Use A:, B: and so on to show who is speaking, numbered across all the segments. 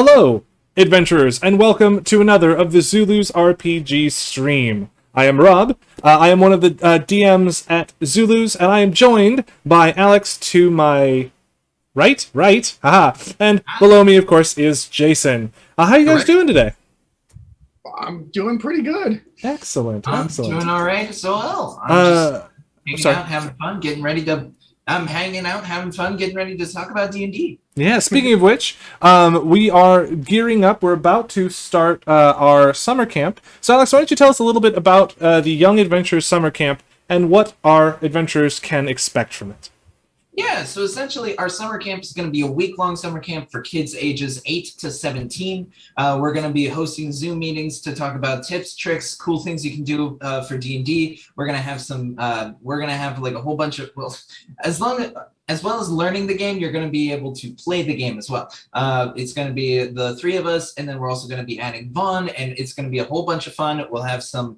A: Hello, adventurers, and welcome to another of the Zulu's RPG stream. I am Rob. I am one of the DMs at Zulu's, and I am joined by Alex to my right, haha. And below me, of course, is Jason. How are you guys doing today?
B: I'm doing pretty good.
A: Excellent.
C: I'm doing all right as well. I'm hanging out, having fun, getting ready to talk about D&D.
A: Yeah, speaking of which, we are gearing up. We're about to start our summer camp. So, Alex, why don't you tell us a little bit about the Young Adventurers Summer Camp and what our adventurers can expect from it?
C: Yeah, so essentially our summer camp is going to be a week-long summer camp for kids ages 8 to 17. We're going to be hosting Zoom meetings to talk about tips, tricks, cool things you can do for D&D. We're going to have like a whole bunch of, as well as learning the game, you're going to be able to play the game as well. It's going to be the three of us, and then we're also going to be adding Vaughn, and it's going to be a whole bunch of fun. We'll have some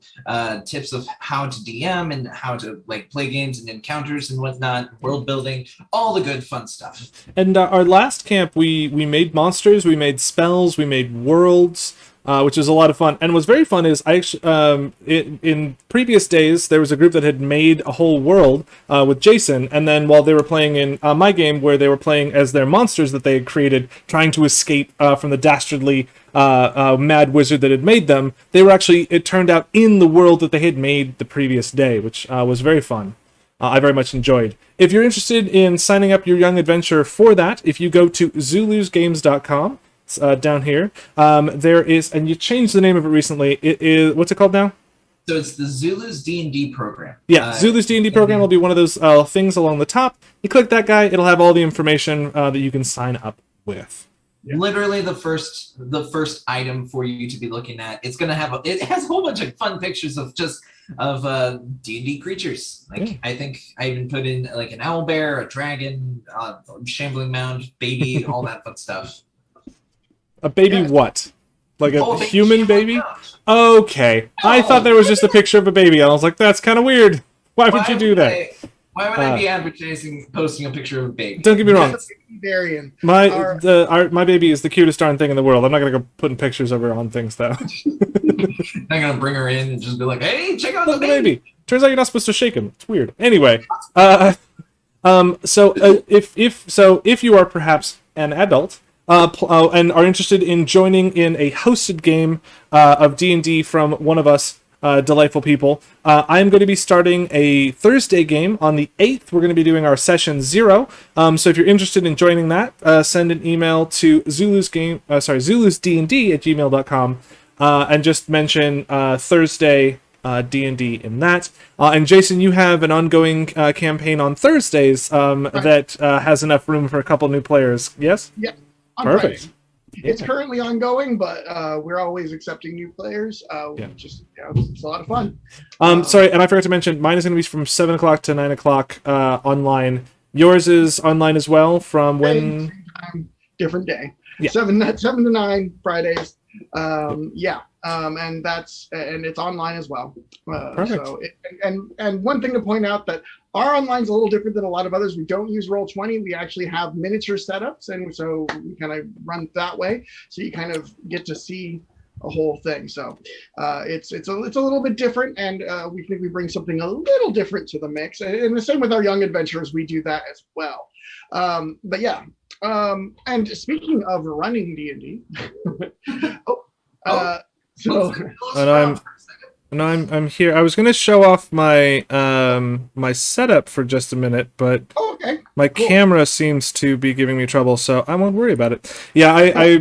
C: tips of how to DM and how to play games and encounters and whatnot, world building, all the good fun stuff.
A: And our last camp, we made monsters, we made spells, we made worlds, which was a lot of fun. And what's very fun is I actually, in previous days, there was a group that had made a whole world with Jason, and then while they were playing in my game, where they were playing as their monsters that they had created, trying to escape from the dastardly mad wizard that had made them, they were actually, it turned out, in the world that they had made the previous day, which was very fun. I very much enjoyed. If you're interested in signing up your young adventure for that, if you go to zulusgames.com, down here, there is, and you changed the name of it recently. It is, what's it called now?
C: So it's the Zulu's D&D program.
A: Yeah, Zulu's D&D program will be one of those things along the top. You click that guy, it'll have all the information that you can sign up with.
C: Yeah. Literally the first item for you to be looking at. It's gonna have it has a whole bunch of fun pictures of D&D creatures. I think I even put in like an owl bear, a dragon, shambling mound, baby, all that fun stuff.
A: A baby what? Like a human baby? Okay. I thought there was just a picture of a baby, and I was like, that's kind of weird. Why would you do that?
C: Why would I be posting a picture of a baby?
A: Don't get me wrong.
B: My
A: my baby is the cutest darn thing in the world. I'm not gonna go putting pictures of her on things though.
C: I'm not gonna bring her in and just be like, "Hey, check out the
A: baby." Turns out you're not supposed to shake him. It's weird. Anyway, so if you are perhaps an adult and are interested in joining in a hosted game of D&D from one of us delightful people, I am going to be starting a Thursday game on the 8th. We're going to be doing our session 0. So if you're interested in joining that, send an email to zulusdnd@gmail.com and just mention Thursday D&D in that. And Jason, you have an ongoing campaign on Thursdays that has enough room for a couple new players. Yes?
B: Yeah.
A: Perfect.
B: It's currently ongoing, but we're always accepting new players. It's a lot of fun.
A: Sorry, and I forgot to mention, mine is going to be from 7 o'clock to 9 o'clock online. Yours is online as well from when?
B: Same time, different day.
A: Yeah.
B: 7 to 9 Fridays. And it's online as well.
A: Perfect.
B: And one thing to point out that our online is a little different than a lot of others. We don't use Roll20. We actually have miniature setups, and so we kind of run that way. So you kind of get to see a whole thing. So it's a little bit different, and we think we bring something a little different to the mix. And the same with our young adventurers, we do that as well. But yeah. And speaking of running D&D,
A: I'm here. I was going to show off my my setup for just a minute, but my camera seems to be giving me trouble, so I won't worry about it. Yeah,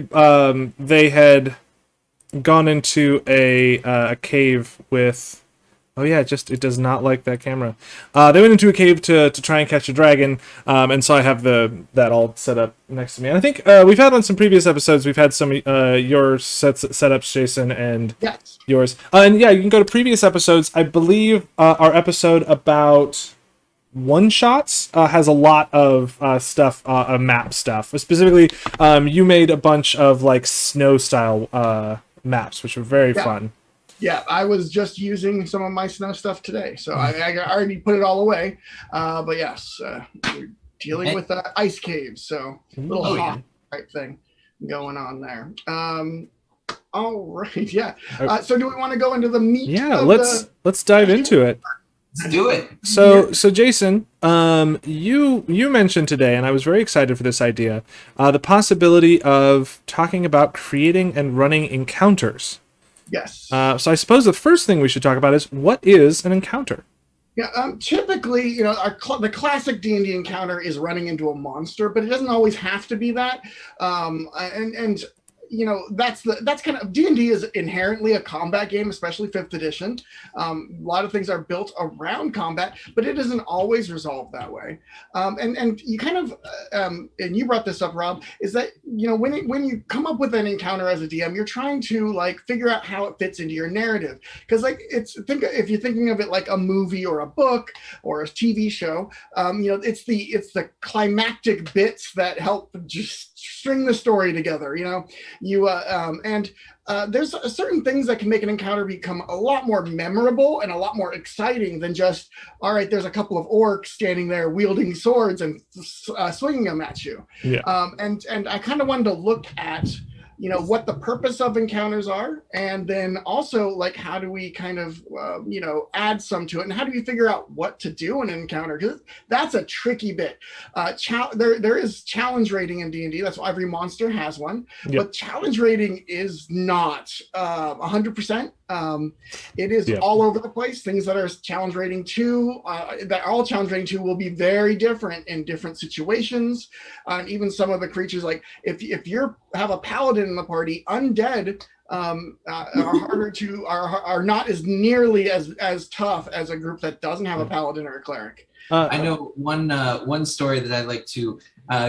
A: they had gone into a cave with. Oh yeah, it does not like that camera. They went into a cave to try and catch a dragon, and so I have that all set up next to me. And I think we've had on some previous episodes, we've had some your setups, Jason, and yours. And yeah, you can go to previous episodes. I believe our episode about one-shots has a lot of stuff, map stuff. Specifically, you made a bunch of snow-style maps, which were very fun.
B: Yeah, I was just using some of my snow stuff today, so I already put it all away. But yes, we're dealing with ice caves, so a little hot type thing. going on there. All right, yeah. So do we want to go into the meat?
A: Yeah, let's dive into it.
C: Let's do it.
A: So Jason, you mentioned today, and I was very excited for this idea, the possibility of talking about creating and running encounters.
B: Yes.
A: So I suppose the first thing we should talk about is, what is an encounter?
B: Yeah, typically, the classic D&D encounter is running into a monster, but it doesn't always have to be that. And that's kind of, D&D is inherently a combat game, especially 5th edition. A lot of things are built around combat, but it doesn't always resolve that way. And you kind of, and you brought this up, Rob, is that, when you come up with an encounter as a DM, you're trying to figure out how it fits into your narrative. Because if you're thinking of it like a movie or a book or a TV show, it's the climactic bits that help just string the story together. There's certain things that can make an encounter become a lot more memorable and a lot more exciting than just, all right, there's a couple of orcs standing there wielding swords and swinging them at you.
A: Yeah.
B: And I kind of wanted to look at what the purpose of encounters are, and then also how do we kind of add some to it, and how do you figure out what to do in an encounter, because that's a tricky bit. There is challenge rating in D&D. That's why every monster has one. Yep. But challenge rating is not 100%. It is all over the place. Things that are challenge rating 2, that all challenge rating 2 will be very different in different situations. Even some of the creatures, like if you have a paladin in the party, undead are not as nearly as tough as a group that doesn't have a paladin or a cleric.
C: I know one story that I'd like to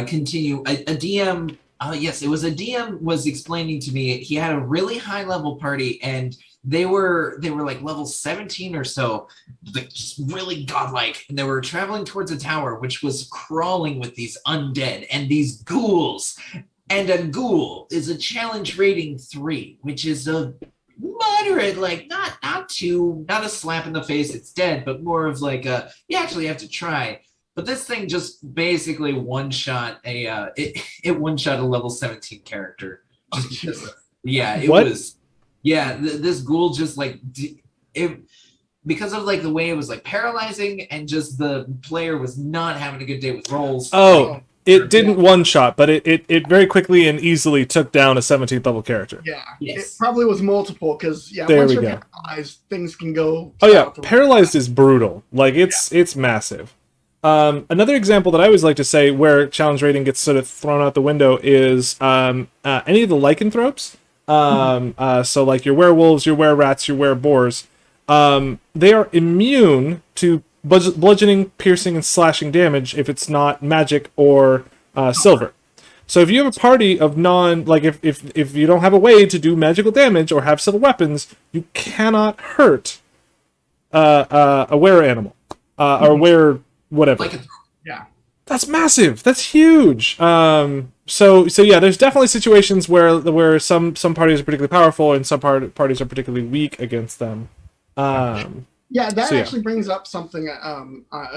C: continue. A DM, yes, it was a DM was explaining to me, he had a really high level party, and they were like level 17 or so, like just really godlike, and they were traveling towards a tower which was crawling with these undead and these ghouls. And a ghoul is a challenge rating 3, which is a moderate, not a slap in the face, it's dead, but more of you actually have to try. But this thing just basically one-shot it one-shot a level 17 character. This ghoul just because of the way it was paralyzing, and just the player was not having a good day with rolls.
A: Oh. It didn't one-shot, but it very quickly and easily took down a 17th level character.
B: Yeah, yes. It probably was multiple, because
A: once you're
B: paralyzed, things can go...
A: Oh yeah, paralyzed is brutal. It's massive. Another example that I always like to say where challenge rating gets sort of thrown out the window is any of the lycanthropes. So your werewolves, your were-rats, your were-boars, they are immune to bludgeoning, piercing, and slashing damage if it's not magic or silver. So if you have a party of if you don't have a way to do magical damage or have silver weapons, you cannot hurt a were animal or were whatever.
B: Yeah,
A: that's massive. That's huge. So yeah, there's definitely situations where some parties are particularly powerful and some parties are particularly weak against them.
B: Yeah, that actually brings up something.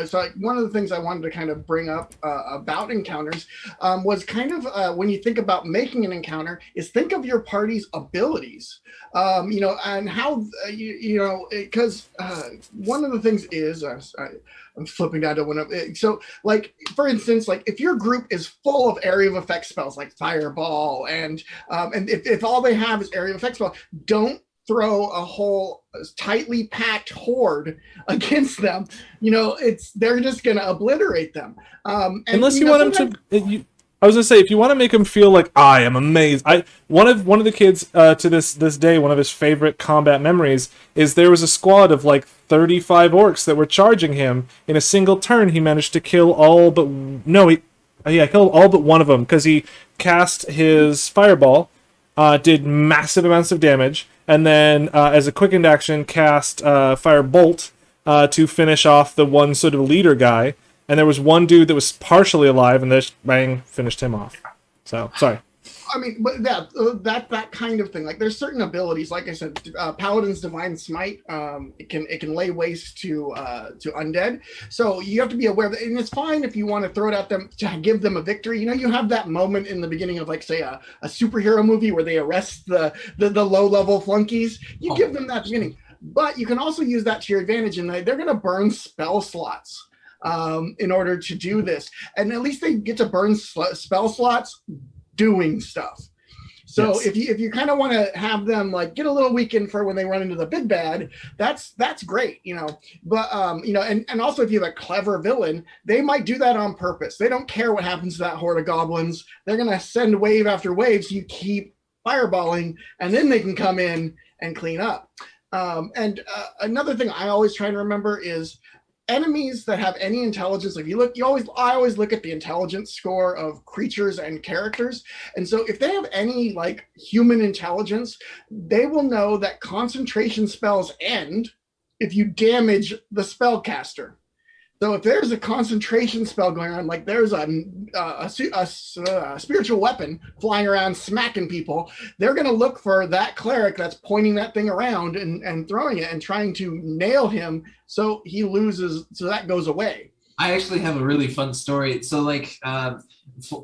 B: So one of the things I wanted to kind of bring up about encounters was kind of when you think about making an encounter, is think of your party's abilities, and how, because one of the things is, I'm flipping down to one of it. So for instance, if your group is full of area of effect spells like Fireball, and if all they have is area of effect spell, don't throw a whole tightly packed horde against them. They're just going to obliterate them.
A: Unless you want them to. I was gonna say, if you want to make him feel like I am amazed. One of the kids to this day, one of his favorite combat memories is there was a squad of 35 orcs that were charging him. In a single turn, he managed to kill all but killed all but one of them, because he cast his fireball, did massive amounts of damage, and then as a quickened action cast fire bolt to finish off the one sort of leader guy. And there was one dude that was partially alive, and this bang finished him off. So sorry.
B: I mean, but that kind of thing. Like, there's certain abilities. Like I said, Paladin's Divine Smite. It can lay waste to undead. So you have to be aware of it, and it's fine if you want to throw it at them to give them a victory. You know, you have that moment in the beginning of, like, say, a superhero movie where they arrest the low level flunkies. You give them that at the beginning, but you can also use that to your advantage, and they're going to burn spell slots in order to do this, and at least they get to burn spell slots doing stuff. So
A: Yes.
B: if you kind of want to have them like get a little weakened for when they run into the big bad, that's great, you know. But and also if you have a clever villain, they might do that on purpose. They don't care what happens to that horde of goblins. They're gonna send wave after wave, so you keep fireballing, and then they can come in and clean up. Another thing I always try to remember is enemies that have any intelligence. Like, I always look at the intelligence score of creatures and characters, and so if they have any like human intelligence, they will know that concentration spells end if you damage the spellcaster. So if there's a concentration spell going on, like there's a spiritual weapon flying around smacking people, they're going to look for that cleric that's pointing that thing around and throwing it and trying to nail him so he loses, so that goes away.
C: I actually have a really fun story. So, like,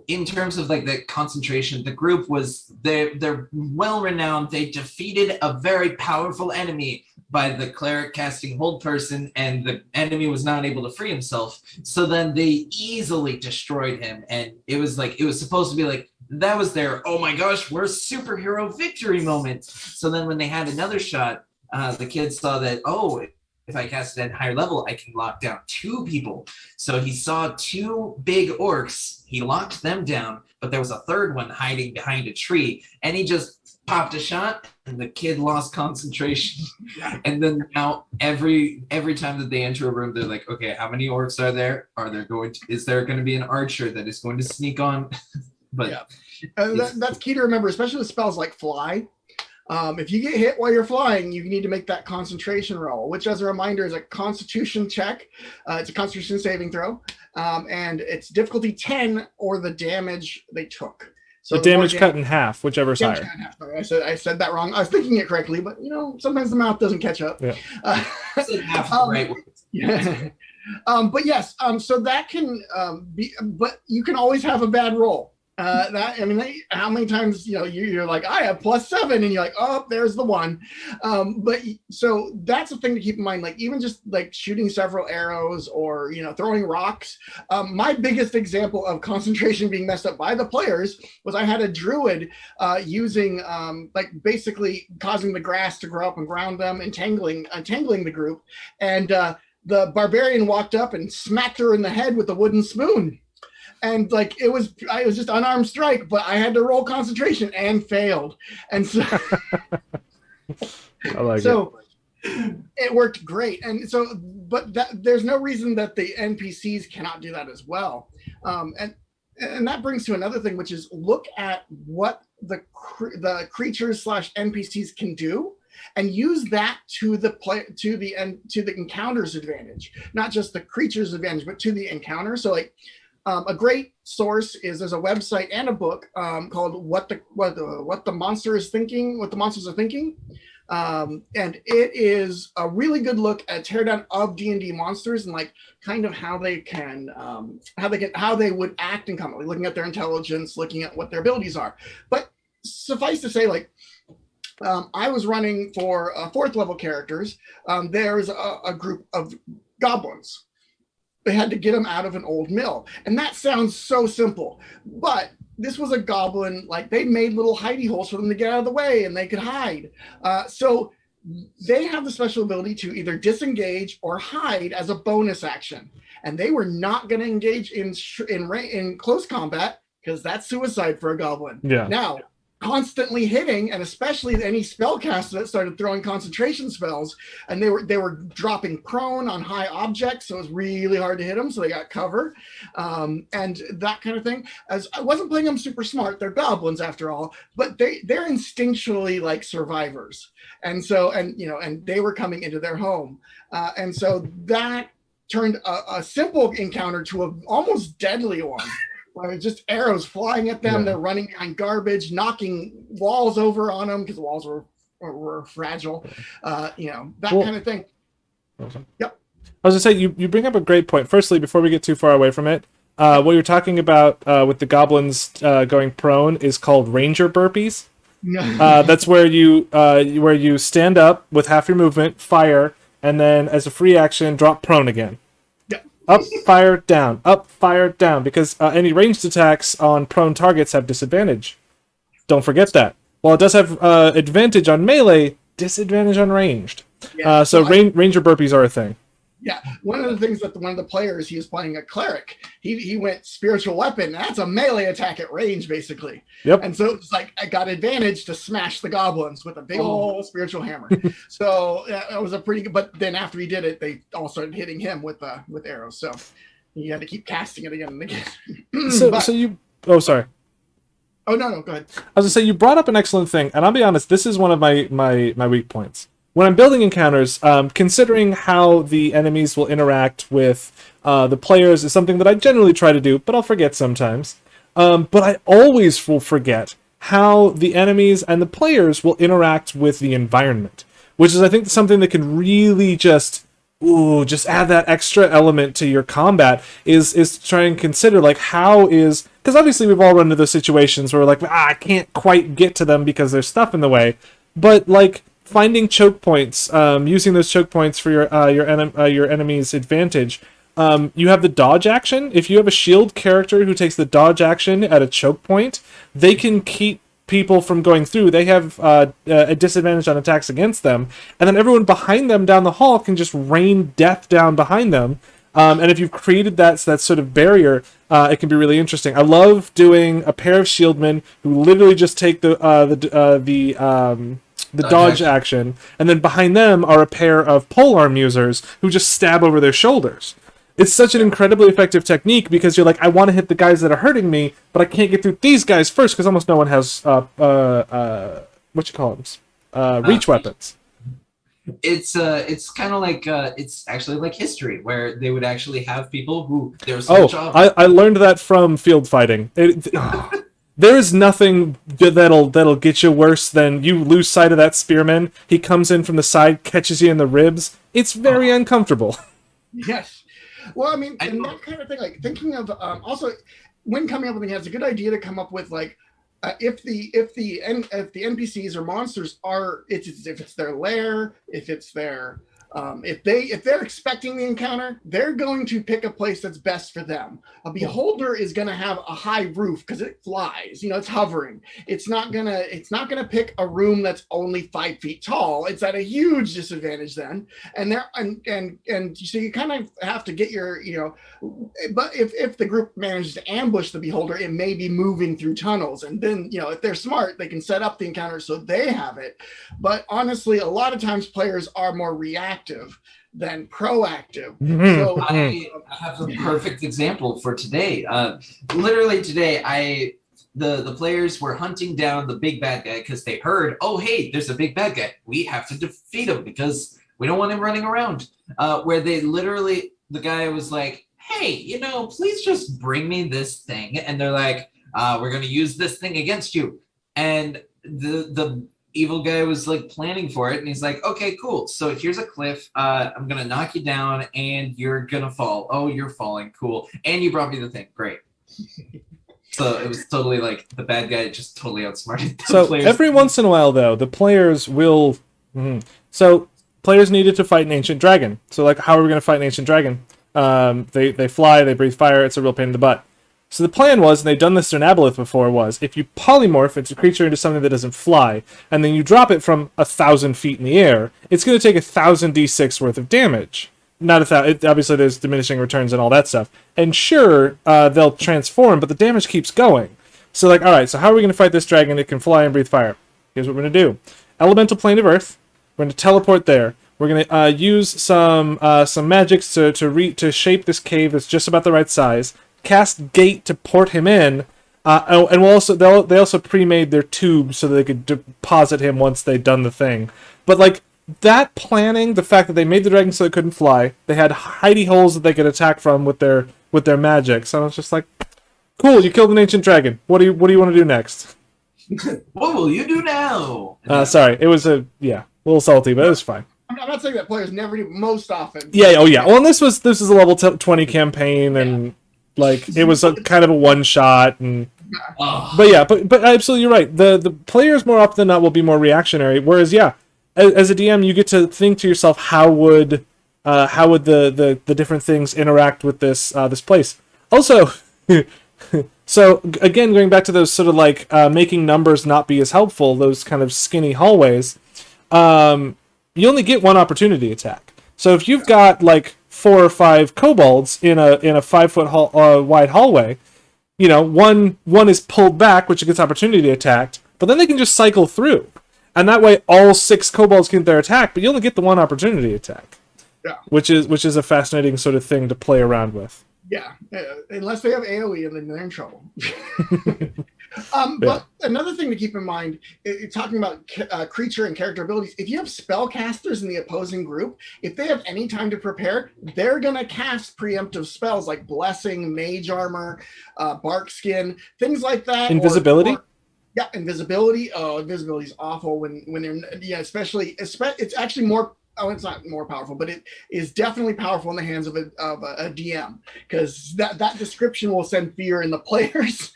C: in terms of like the concentration, the group was they're well renowned. They defeated a very powerful enemy by the cleric casting hold person, and the enemy was not able to free himself. So then they easily destroyed him, and it was supposed to be like that was their, oh my gosh, we're superhero victory moment. So then when they had another shot, the kids saw that, oh, if I cast it at higher level, I can lock down 2 people. So he saw 2 big orcs. He locked them down, but there was a third one hiding behind a tree, and he just popped a shot, and the kid lost concentration. And then now every time that they enter a room, they're like, okay, how many orcs are there? Is there going to be an archer that is going to sneak on? But
B: yeah, that's key to remember, especially with spells like fly. If you get hit while you're flying, you need to make that concentration roll, which, as a reminder, is a constitution check. It's a constitution saving throw, and it's difficulty 10 or the damage they took.
A: So the damage cut in half, whichever's higher.
B: I said that wrong. I was thinking it correctly, but sometimes the mouth doesn't catch up.
A: Yeah.
C: Right.
B: Yeah. But yes, so that can be, but you can always have a bad roll. How many times you're like, I have +7, and you're like, oh, there's the 1. But so that's a thing to keep in mind. Like, even just like shooting several arrows or throwing rocks. My biggest example of concentration being messed up by the players was I had a druid using basically causing the grass to grow up and ground them, entangling the group, and the barbarian walked up and smacked her in the head with a wooden spoon. And like it was just unarmed strike, but I had to roll concentration and failed. And so
A: I like
B: it worked great. And so, but there's no reason that the NPCs cannot do that as well. And that brings to another thing, which is look at what the creatures / NPCs can do, and use that to the encounter's advantage, not just the creature's advantage, but to the encounter. So like. A great source is there's a website and a book called What the Monsters are Thinking, and it is a really good look at teardown of D&D monsters and like kind of how they would act in combat, looking at their intelligence, looking at what their abilities are. But suffice to say, like. I was running for 4th level characters. There's a group of goblins. They had to get them out of an old mill. And that sounds so simple, but this was a goblin, like they made little hidey holes for them to get out of the way and they could hide. So they have the special ability to either disengage or hide as a bonus action. And they were not going to engage in close combat because that's suicide for a goblin.
A: Yeah.
B: Now, constantly hitting, and especially any spellcaster that started throwing concentration spells, and they were dropping prone on high objects, so it was really hard to hit them, so they got cover, and that kind of thing. As I wasn't playing them super smart, they're goblins after all, but they're instinctually like survivors, and so and they were coming into their home, and so that turned a simple encounter to an almost deadly one. where it's just arrows flying at them.
A: Yeah.
B: They're running behind garbage, knocking walls over on them because the walls were fragile. That kind of thing.
A: Awesome.
B: Yep.
A: I was gonna say you bring up a great point. Firstly, before we get too far away from it, what you're talking about with the goblins going prone is called ranger burpees. That's where you stand up with half your movement, fire, and then as a free action, drop prone again.
B: Yep.
A: Up, fire, down. Up, fire, down. Because any ranged attacks on prone targets have disadvantage. Don't forget that. While it does have advantage on melee, disadvantage on ranged.
B: Yeah.
A: Ranger burpees are a thing.
B: Yeah, one of the things that one of the players, he was playing a cleric. He went spiritual weapon. That's a melee attack at range, basically.
A: Yep.
B: And so it's like I got advantage to smash the goblins with a big old spiritual hammer. So it was a pretty good. But then after he did it, they all started hitting him with arrows. So he had to keep casting it again and again.
A: Oh, sorry.
B: Oh no, go ahead.
A: I was gonna say you brought up an excellent thing, and I'll be honest, this is one of my weak points. When I'm building encounters, considering how the enemies will interact with the players is something that I generally try to do, but I'll forget sometimes. But I always will forget how the enemies and the players will interact with the environment, which is, I think, something that can really just add that extra element to your combat is to try and consider, like, because obviously we've all run into those situations where we're like, I can't quite get to them because there's stuff in the way, but, like, finding choke points, using those choke points for your enemy's advantage. You have the dodge action. If you have a shield character who takes the dodge action at a choke point, they can keep people from going through. They have a disadvantage on attacks against them, and then everyone behind them down the hall can just rain death down behind them. And if you've created that sort of barrier, it can be really interesting. I love doing a pair of shieldmen who literally just take the dodge action, and then behind them are a pair of polearm users who just stab over their shoulders. It's such an incredibly effective technique because you're like, I want to hit the guys that are hurting me, but I can't get through these guys first because almost no one has reach weapons.
C: It's kind of like it's actually like history where they would actually have people who their sole job.
A: I learned that from field fighting. There is nothing that'll get you worse than you lose sight of that spearman. He comes in from the side, catches you in the ribs. It's very uncomfortable.
B: Yes. Well, I mean, and that kind of thing, like thinking of also when coming up with it, it's a good idea to come up with like if the NPCs or monsters are if it's their lair, if it's their if they're expecting the encounter, they're going to pick a place that's best for them. A beholder is going to have a high roof because it flies. It's hovering. It's not gonna pick a room that's only 5 feet tall. It's at a huge disadvantage then. And so you kind of have to get your But if the group manages to ambush the beholder, it may be moving through tunnels. And then if they're smart, they can set up the encounter so they have it. But honestly, a lot of times players are more reactive than proactive.
A: Mm-hmm.
C: So I have a perfect example for today. Literally today, the players were hunting down the big bad guy because they heard, oh hey, there's a big bad guy. We have to defeat him because we don't want him running around. Where the guy was like, hey, please just bring me this thing, and they're like, we're gonna use this thing against you, and the evil guy was like planning for it, and he's like, okay, cool, so here's a cliff, I'm gonna knock you down and you're gonna fall. Oh, you're falling, cool, and you brought me the thing, great. So it was totally like the bad guy just totally outsmarted the players.
A: Every once in a while though, the players will so players needed to fight an ancient dragon. So like, how are we going to fight an ancient dragon? They fly, they breathe fire, it's a real pain in the butt. So the plan was, and they've done this to an aboleth before, was if you polymorph its a creature into something that doesn't fly, and then you drop it from 1,000 feet in the air, it's going to take 1,000 d6 worth of damage. Not 1,000. Obviously, there's diminishing returns and all that stuff. And sure, they'll transform, but the damage keeps going. So like, all right, so how are we going to fight this dragon? It can fly and breathe fire. Here's what we're going to do: elemental plane of earth. We're going to teleport there. We're going to use some magics to shape this cave that's just about the right size. Cast gate to port him in, and they also pre-made their tubes so that they could deposit him once they'd done the thing. But like that planning, the fact that they made the dragon so it couldn't fly, they had hidey holes that they could attack from with their magic. So I was just like, Cool, you killed an ancient dragon. What do you want to do next?
C: What will you do now?
A: Sorry, it was a little salty, but it was fine.
B: I'm not saying that players never do most often.
A: Yeah, oh yeah. Well, and this was a level 20 campaign, and like it was a kind of a one shot, and but absolutely you're right. The players more often than not will be more reactionary, whereas as a DM you get to think to yourself how would the different things interact with this place. Also, so again going back to those sort of like making numbers not be as helpful, those kind of skinny hallways. You only get one opportunity attack. So if you've got like 4 or 5 kobolds in a 5-foot wide hallway, one is pulled back, which gets opportunity attacked, but then they can just cycle through, and that way all 6 kobolds get their attack, but you only get the one opportunity attack. Yeah, which is a fascinating sort of thing to play around with.
B: Yeah, unless they have AoE, and then they're in trouble. But another thing to keep in mind, talking about creature and character abilities, if you have spellcasters in the opposing group, if they have any time to prepare, they're going to cast preemptive spells like Blessing, Mage Armor, Bark Skin, things like that.
A: Invisibility?
B: Invisibility. Oh, invisibility is awful when they're, especially, it's actually more. Oh, it's not more powerful, but it is definitely powerful in the hands of a DM, because that description will send fear in the players.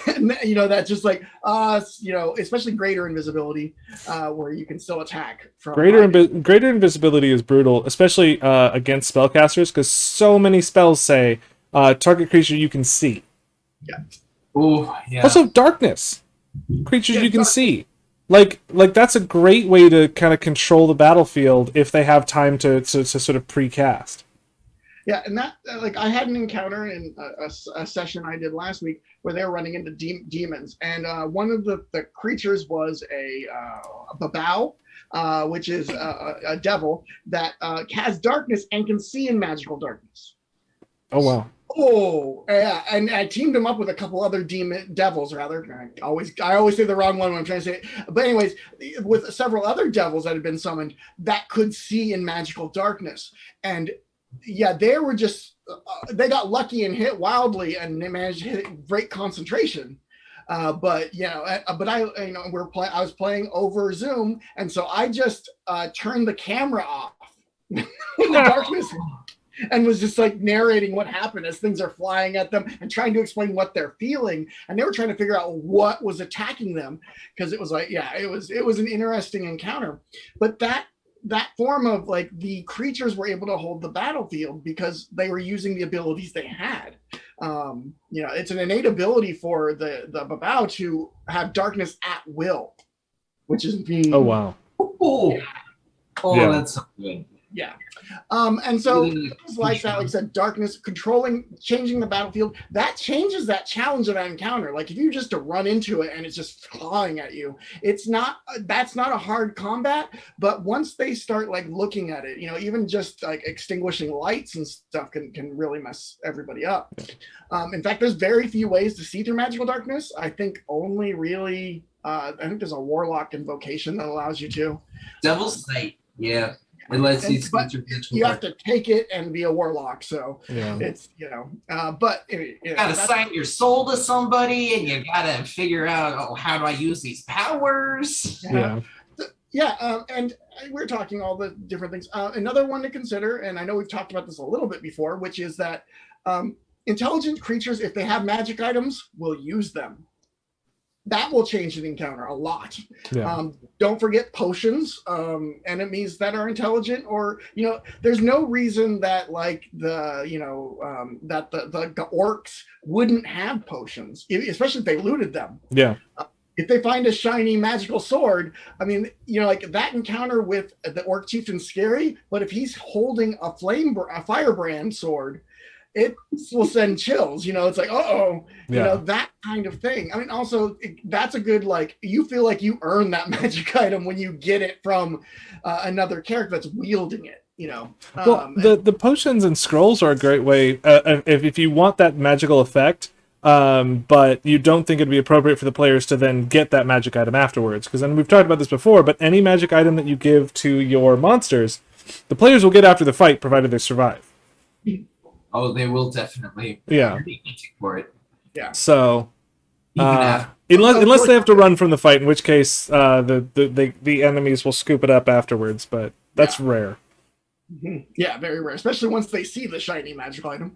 B: And that's just like especially greater invisibility, where you can still attack from
A: greater invisibility is brutal, especially against spellcasters, because so many spells say target creature you can see.
B: Yeah.
C: Oh, yeah.
A: Also darkness. Creatures you can see. Like that's a great way to kind of control the battlefield if they have time to sort of precast.
B: Yeah, and that I had an encounter in a session I did last week where they were running into demons, and one of the creatures was a babao, which is a devil that has darkness and can see in magical darkness.
A: Oh wow.
B: Oh yeah, and I teamed him up with a couple other devils. Rather, I always say the wrong one when I'm trying to say it. But anyways, with several other devils that had been summoned that could see in magical darkness, and they were just they got lucky and hit wildly, and they managed to hit great concentration. But I I was playing over Zoom, and so I just turned the camera off in the darkness. And was just like narrating what happened as things are flying at them and trying to explain what they're feeling. And they were trying to figure out what was attacking them, because it was like, it was an interesting encounter. But that form of like the creatures were able to hold the battlefield because they were using the abilities they had. It's an innate ability for the babao to have darkness at will, which is
A: oh wow.
C: That's so good.
B: Yeah. And so things like that, like I said, darkness, changing the battlefield, that changes that challenge of that encounter. Like if you just to run into it and it's just clawing at you, that's not a hard combat. But once they start like looking at it, even just like extinguishing lights and stuff can really mess everybody up. In fact, there's very few ways to see through magical darkness. I think only really, I think there's a warlock invocation that allows you to.
C: Devil's Sight, yeah. Unless
B: you have to take it and be a warlock, so it's but you
C: gotta sign your soul to somebody, and you gotta figure out how do I use these powers.
B: And we're talking all the different things. Another one to consider, and I know we've talked about this a little bit before, which is that intelligent creatures, if they have magic items, will use them. That will change the encounter a lot. Yeah. Don't forget potions. Enemies that are intelligent, or there's no reason that like the orcs wouldn't have potions, especially if they looted them.
A: Yeah.
B: If they find a shiny magical sword, I mean, like that encounter with the orc chieftain's scary, but if he's holding a firebrand sword, it will send chills. It's like, that kind of thing. I mean, also that's a good, like, you feel like you earn that magic item when you get it from another character that's wielding it.
A: Well, the potions and scrolls are a great way if you want that magical effect, but you don't think it'd be appropriate for the players to then get that magic item afterwards. Because then we've talked about this before, but any magic item that you give to your monsters, the players will get after the fight, provided they survive.
C: Oh, they will definitely.
A: Yeah.
C: For it.
B: Yeah.
A: So
C: Even
A: unless they have to run from the fight, in which case the enemies will scoop it up afterwards, but that's rare.
B: Yeah, very rare, especially once they see the shiny magical item,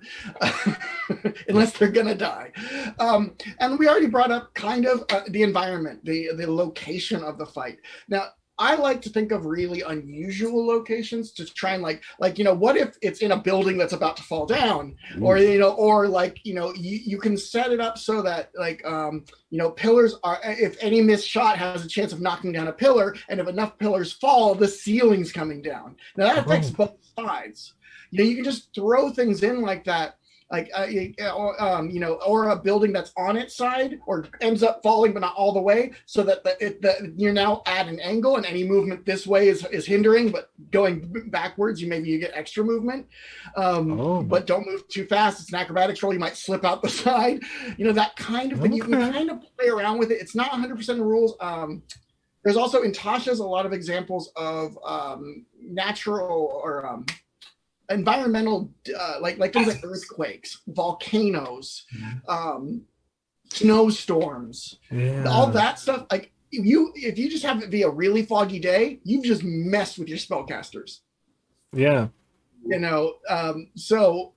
B: unless they're gonna die. And we already brought up kind of the environment, the location of the fight. Now, I like to think of really unusual locations to try and like what if it's in a building that's about to fall down, or or like you can set it up so that like pillars are, if any missed shot has a chance of knocking down a pillar, and if enough pillars fall, the ceiling's coming down. Now that affects both sides. You can just throw things in like that, like or a building that's on its side or ends up falling but not all the way, so that you're now at an angle, and any movement this way is hindering, but going backwards you get extra movement. But don't move too fast. It's an acrobatics roll. You might slip out the side, that kind of thing. You can kind of play around with it. It's not 100% rules. There's also in Tasha's a lot of examples of natural or environmental, like things like earthquakes, volcanoes, snowstorms, all that stuff. Like if you just have it be a really foggy day, you've just messed with your spellcasters.
A: Yeah.
B: So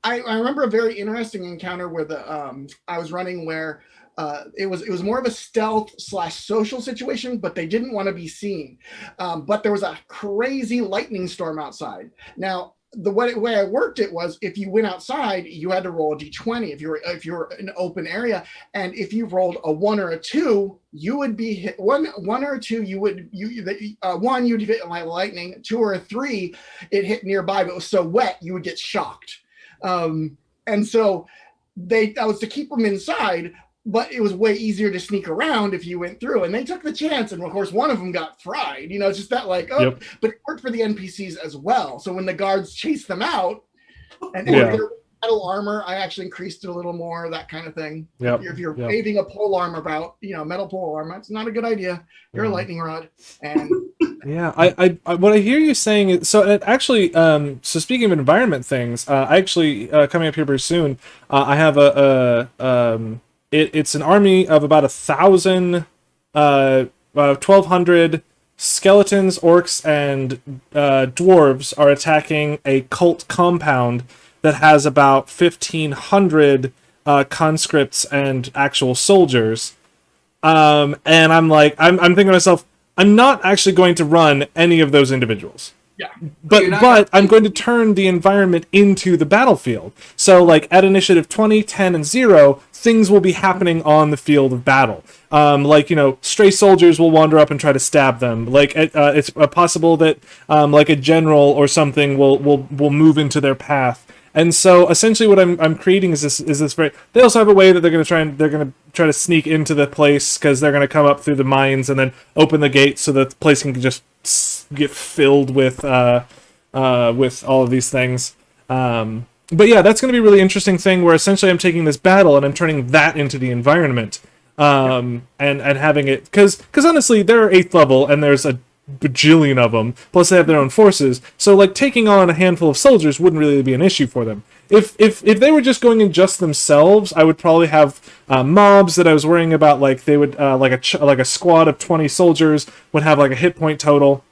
B: I remember a very interesting encounter where I was running where it was more of a stealth / social situation, but they didn't want to be seen. But there was a crazy lightning storm outside. Now, the way I worked it was, if you went outside, you had to roll a d20 if you were in an open area, and if you rolled a 1 or a 2, you would be hit. One or a 2, one you'd hit by lightning. 2 or a 3, it hit nearby, but it was so wet you would get shocked. And so that was to keep them inside. But it was way easier to sneak around if you went through, and they took the chance. And of course, one of them got fried. It's just that but it worked for the NPCs as well. So when the guards chased them out, and their metal armor, I actually increased it a little more, that kind of thing. If you're waving a pole arm about, metal pole armor, it's not a good idea. You're a lightning rod. And
A: I what I hear you saying is, so it actually, so speaking of environment things, I actually coming up here pretty soon, I have it's an army of about 1,000, 1,200 skeletons, orcs, and dwarves are attacking a cult compound that has about 1,500 conscripts and actual soldiers. And I'm thinking to myself, I'm not actually going to run any of those individuals.
B: Yeah.
A: But I'm going to turn the environment into the battlefield. So, like, at initiative 20, 10, and 0, things will be happening on the field of battle. Stray soldiers will wander up and try to stab them. Like, it's possible that, like, a general or something will move into their path. And so, essentially, what I'm creating is this very. They also have a way that they're going to try to sneak into the place, because they're going to come up through the mines and then open the gates so that the place can just get filled with all of these things. But yeah, that's going to be a really interesting thing, where essentially I'm taking this battle and I'm turning that into the environment, and having it, because honestly, they're 8th level and there's a bajillion of them, plus they have their own forces, so like taking on a handful of soldiers wouldn't really be an issue for them. If they were just going in just themselves, I would probably have mobs that I was worrying about, like they would like a squad of 20 soldiers would have like a hit point total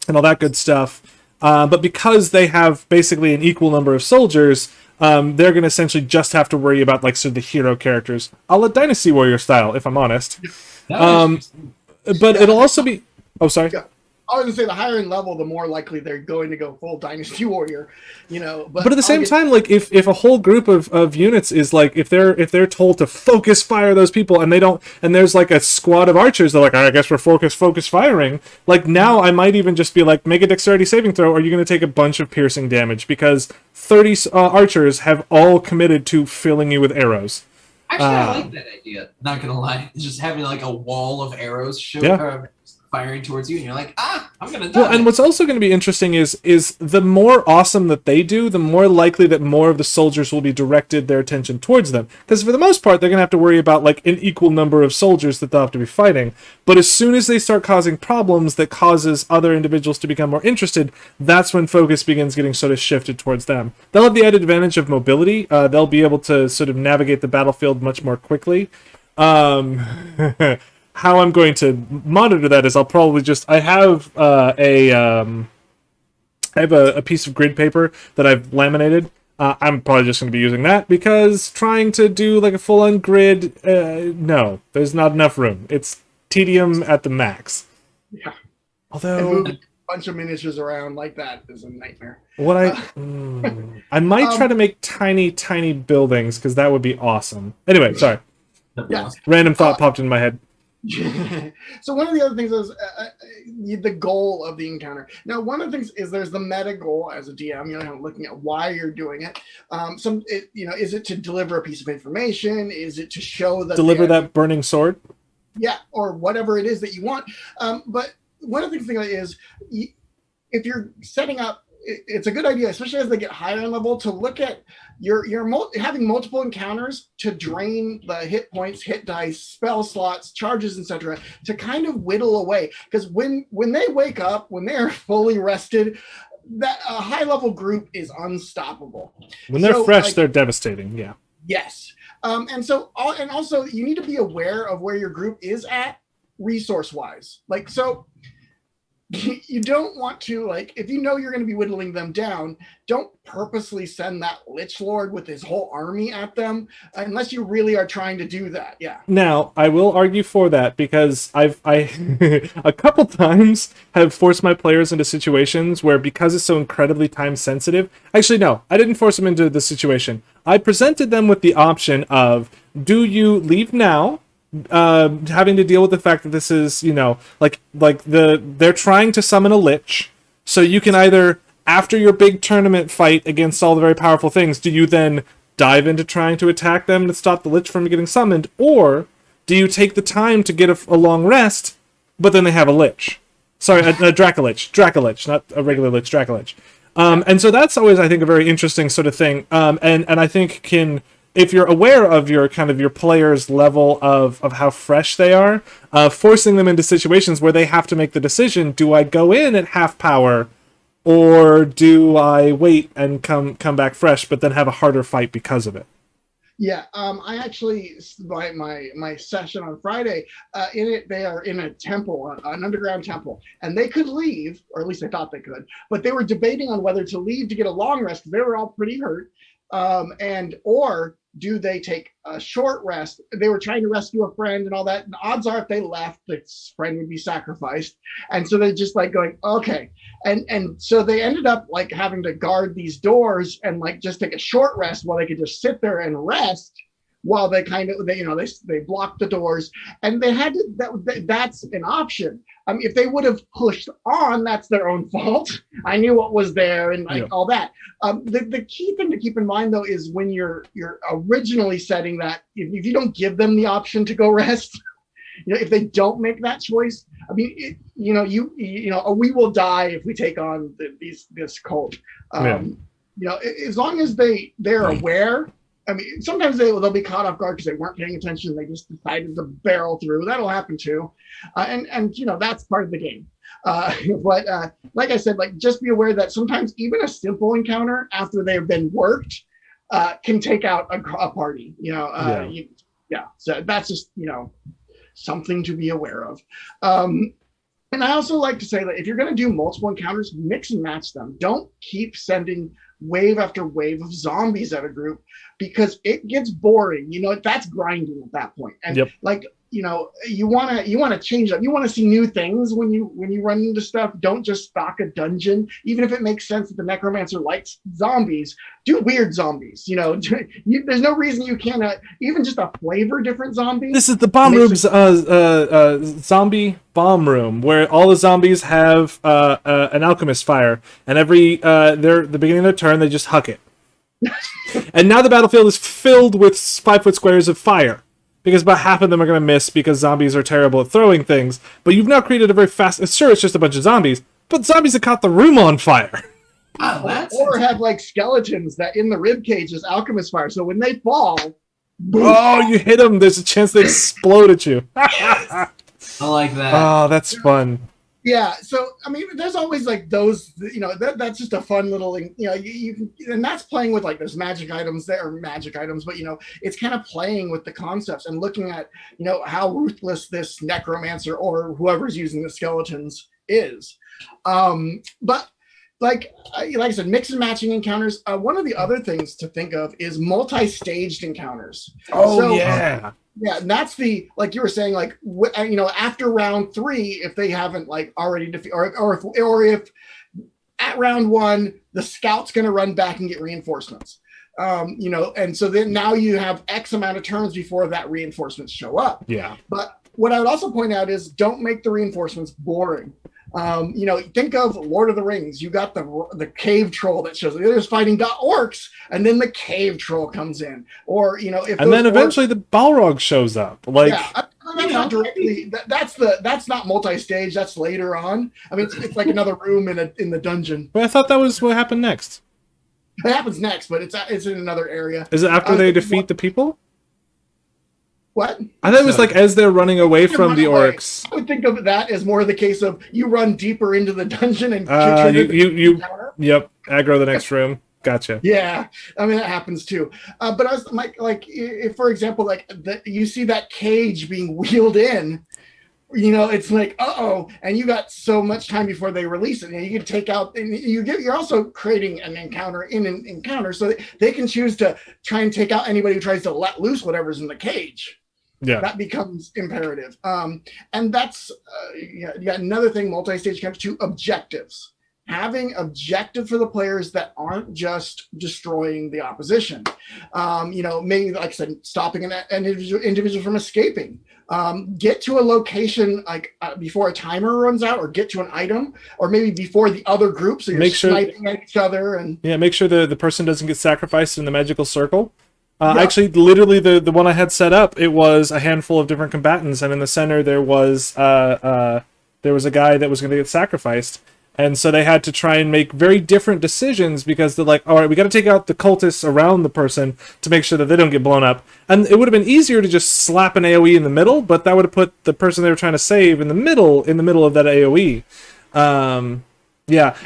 A: and all that good stuff. But because they have basically an equal number of soldiers, they're going to essentially just have to worry about like sort of the hero characters, a la Dynasty Warrior style, if I'm honest. But it'll also be. Oh, sorry.
B: Yeah. I was going to say, the higher in level, the more likely they're going to go full Dynasty Warrior, But
A: at the same time, like if a whole group of units is like, if they're told to focus fire those people, and they don't, and there's like a squad of archers, they're like, I guess we're focus firing. Like, now I might even just be like, make a dexterity saving throw, or you're going to take a bunch of piercing damage, because 30 archers have all committed to filling you with arrows.
C: Actually, I like that idea. Not gonna lie, just having like a wall of arrows shoot.
A: Yeah.
C: firing towards you, and you're like, I'm gonna die.
A: Well, and what's also going to be interesting is the more awesome that they do, the more likely that more of the soldiers will be directed their attention towards them. Because for the most part, they're going to have to worry about like an equal number of soldiers that they'll have to be fighting. But as soon as they start causing problems that causes other individuals to become more interested, that's when focus begins getting sort of shifted towards them. They'll have the added advantage of mobility. They'll be able to sort of navigate the battlefield much more quickly. How I'm going to monitor that is I'll probably just I have a piece of grid paper that I've laminated. I'm probably just going to be using that because trying to do like a full-on grid, no, there's not enough room. It's tedium at the max.
B: Yeah.
A: Although
B: moving a bunch of miniatures around like that is a nightmare.
A: What I might try to make tiny buildings because that would be awesome. Anyway, sorry.
B: Yeah.
A: Random thought popped in my head.
B: So one of the other things is the goal of the encounter. Now, one of the things is there's the meta goal as a DM. Looking at why you're doing it. Is it to deliver a piece of information? Is it to show that
A: that burning sword?
B: Yeah, or whatever it is that you want. But one of the things is, if you're setting up, it's a good idea, especially as they get higher in level, to look at having multiple encounters to drain the hit points, hit dice, spell slots, charges, etc., to kind of whittle away. Because when they wake up, when they're fully rested, that a high level group is unstoppable.
A: When they're fresh, they're devastating. Yeah.
B: Yes. And also you need to be aware of where your group is at resource wise. You don't want to, if you know you're going to be whittling them down, don't purposely send that Lich Lord with his whole army at them unless you really are trying to do that. Yeah.
A: Now, I will argue for that because I a couple times have forced my players into situations where, because it's so incredibly time sensitive. Actually, no, I didn't force them into the situation. I presented them with the option of, do you leave now? Having to deal with the fact that this is, they're trying to summon a lich, so you can either, after your big tournament fight against all the very powerful things, do you then dive into trying to attack them to stop the lich from getting summoned, or do you take the time to get a long rest, but then they have a lich? Sorry, a Dracolich, not a regular lich, Dracolich. And so that's always, I think, a very interesting sort of thing, and I think if you're aware of your players' level of how fresh they are, forcing them into situations where they have to make the decision: do I go in at half power, or do I wait and come back fresh, but then have a harder fight because of it?
B: Yeah, I actually, my session on Friday, they are in a temple, an underground temple, and they could leave, or at least they thought they could, but they were debating on whether to leave to get a long rest because they were all pretty hurt, or do they take a short rest? They were trying to rescue a friend and all that. And odds are, if they left, this friend would be sacrificed. And so they're just going, okay. And so they ended up having to guard these doors and just take a short rest while they could just sit there and rest while they blocked the doors. And they had to, that's an option. If they would have pushed on, that's their own fault. I knew what was there and all that. The key thing to keep in mind, though, is when you're originally setting that, if you don't give them the option to go rest, if they don't make that choice, we will die if we take on this cult. As long as they're aware. Sometimes they'll be caught off guard because they weren't paying attention. They just decided to barrel through. That'll happen too, and that's part of the game. But like I said, just be aware that sometimes even a simple encounter after they've been worked can take out a party. So that's just something to be aware of. And I also like to say that if you're going to do multiple encounters, mix and match them. Don't keep sending wave after wave of zombies at a group because it gets boring. That's grinding at that point. And you want to change up. You want to see new things when you run into stuff. Don't just stock a dungeon, even if it makes sense that the necromancer likes zombies. Do weird zombies. There's no reason you can't even just a flavor different zombie.
A: This is the bomb room's zombie bomb room where all the zombies have an alchemist fire, and every the beginning of their turn they just huck it. And now the battlefield is filled with 5-foot squares of fire. because about half of them are going to miss because zombies are terrible at throwing things. But you've now created a very fast. Sure, it's just a bunch of zombies, but zombies that caught the room on fire.
C: Oh,
B: or have like skeletons that in the rib cage is alchemist fire. So when they fall, boom.
A: Oh, you hit them. There's a chance they explode at you.
C: Yes. I like that.
A: Oh, that's fun.
B: Yeah, so I mean, there's always like those, that's just a fun little, and that's playing with like there's magic items, but it's kind of playing with the concepts and looking at how ruthless this necromancer or whoever's using the skeletons is. But like I said, mix and matching encounters. One of the other things to think of is multi-staged encounters.
A: Oh, yeah.
B: Yeah, and that's like you were saying, like after round 3, if they haven't like already defeated, or if at round 1 the scout's going to run back and get reinforcements, and so then now you have X amount of turns before that reinforcements show up.
A: Yeah.
B: But what I would also point out is don't make the reinforcements boring. Think of Lord of the Rings. You got the cave troll that shows they're just fighting orcs, and then the cave troll comes in, or
A: and then eventually the Balrog shows up. Like,
B: yeah, not directly. That's not multi-stage. That's later on. I mean, it's like another room in the dungeon.
A: But I thought that was what happened next.
B: It happens next, but it's in another area.
A: Is it after they defeat the people?
B: What?
A: I thought it was like as they're running away from the orcs.
B: I would think of that as more the case of you run deeper into the dungeon and
A: you aggro the next room. Gotcha.
B: Yeah, I mean that happens too. But I was like if, for example, like you see that cage being wheeled in, it's like and you got so much time before they release it, and you can take out, and you're also creating an encounter in an encounter, so they can choose to try and take out anybody who tries to let loose whatever's in the cage. Yeah, that becomes imperative. And that's another thing. Multi-stage comes to objectives. Having objective for the players that aren't just destroying the opposition. Maybe like I said, stopping an individual from escaping. Get to a location like before a timer runs out, or get to an item, or maybe before the other group, so you're sniping at each other. And
A: make sure the person doesn't get sacrificed in the magical circle. Actually, literally, the one I had set up, it was a handful of different combatants, and in the center there was a guy that was going to get sacrificed, and so they had to try and make very different decisions because they're like, all right, we got to take out the cultists around the person to make sure that they don't get blown up. And it would have been easier to just slap an AoE in the middle, but that would have put the person they were trying to save in the middle of that AoE. Yeah,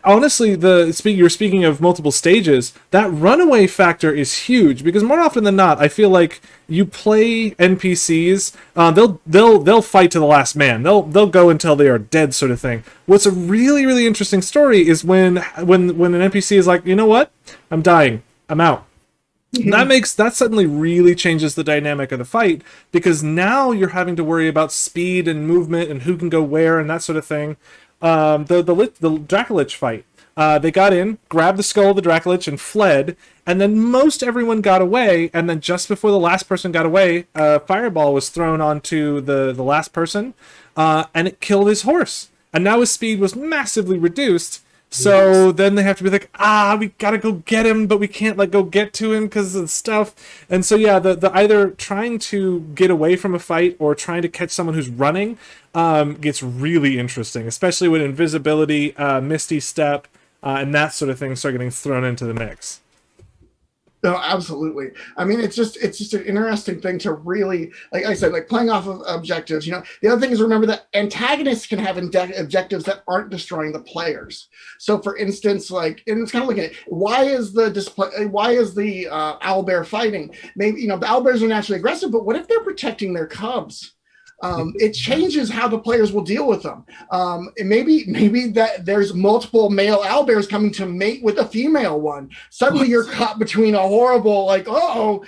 A: honestly, you're speaking of multiple stages. That runaway factor is huge because more often than not, I feel like you play NPCs, they'll fight to the last man. They'll go until they are dead, sort of thing. What's a really, really interesting story is when an NPC is like, you know what, I'm dying, I'm out. That suddenly really changes the dynamic of the fight, because now you're having to worry about speed and movement and who can go where and that sort of thing. The Dracolich fight. They got in, grabbed the skull of the Dracolich, and fled. And then most everyone got away. And then just before the last person got away, a fireball was thrown onto the last person, and it killed his horse. And now his speed was massively reduced. So then they have to be like, we gotta go get him, but we can't go get to him because of the stuff. And so the either trying to get away from a fight or trying to catch someone who's running gets really interesting, especially when invisibility, Misty Step, and that sort of thing start getting thrown into the mix.
B: No, absolutely. I mean, it's just an interesting thing to really, like I said, like playing off of objectives. The other thing is, remember that antagonists can have objectives that aren't destroying the players. So, for instance, and it's kind of looking at why is the owlbear fighting? Maybe the owlbears are naturally aggressive, but what if they're protecting their cubs? It changes how the players will deal with them. Maybe that there's multiple male owlbears coming to mate with a female one. Suddenly you're caught between a horrible, we don't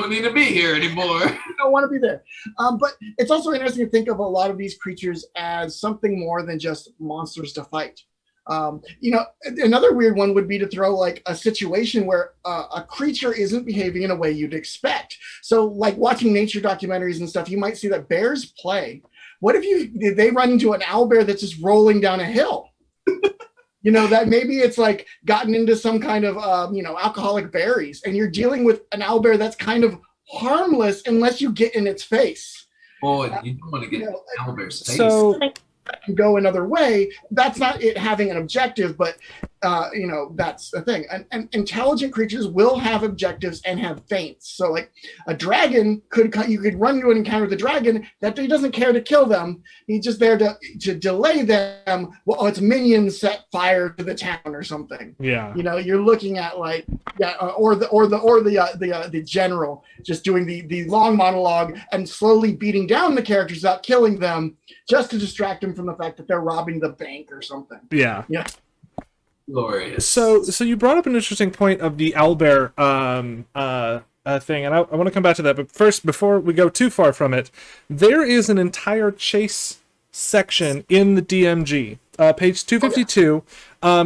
C: need to be here anymore.
B: You don't want to be there. But it's also interesting to think of a lot of these creatures as something more than just monsters to fight. Another weird one would be to throw a situation where a creature isn't behaving in a way you'd expect. So watching nature documentaries and stuff, you might see that bears play. What if they run into an owlbear that's just rolling down a hill? That maybe it's gotten into some kind of, alcoholic berries, and you're dealing with an owlbear that's kind of harmless unless you get in its face.
C: Oh, you don't want to get owlbear's face.
A: So
B: go another way. That's not it having an objective, but that's the thing. And intelligent creatures will have objectives and have feints. So like a dragon you could run into an encounter with a dragon that he doesn't care to kill them. He's just there to delay them. Well, its minions set fire to the town or something.
A: Yeah.
B: You're looking at like the general just doing the long monologue and slowly beating down the characters without killing them, just to distract them from the fact that they're robbing the bank or something.
A: Yeah.
B: Yeah.
C: Glorious.
A: So you brought up an interesting point of the owlbear thing, and I want to come back to that. But first, before we go too far from it, there is an entire chase section in the DMG. Page 252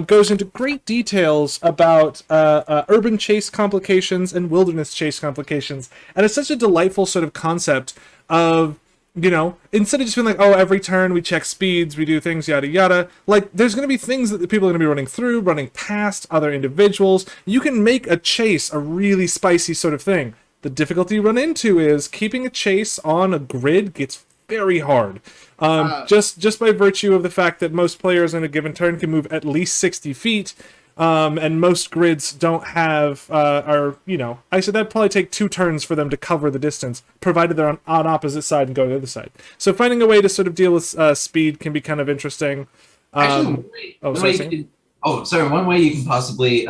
A: goes into great details about urban chase complications and wilderness chase complications, and it's such a delightful sort of concept of, instead of just being like, oh, every turn we check speeds, we do things, yada yada, like there's going to be things that the people are going to be running through, running past other individuals. You can make a chase a really spicy sort of thing. The difficulty you run into is keeping a chase on a grid gets very hard. Just by virtue of the fact that most players in a given turn can move at least 60 feet, and most grids don't have, I said that'd probably take 2 turns for them to cover the distance, provided they're on opposite side and go to the other side. So finding a way to sort of deal with speed can be kind of interesting.
C: One way you can possibly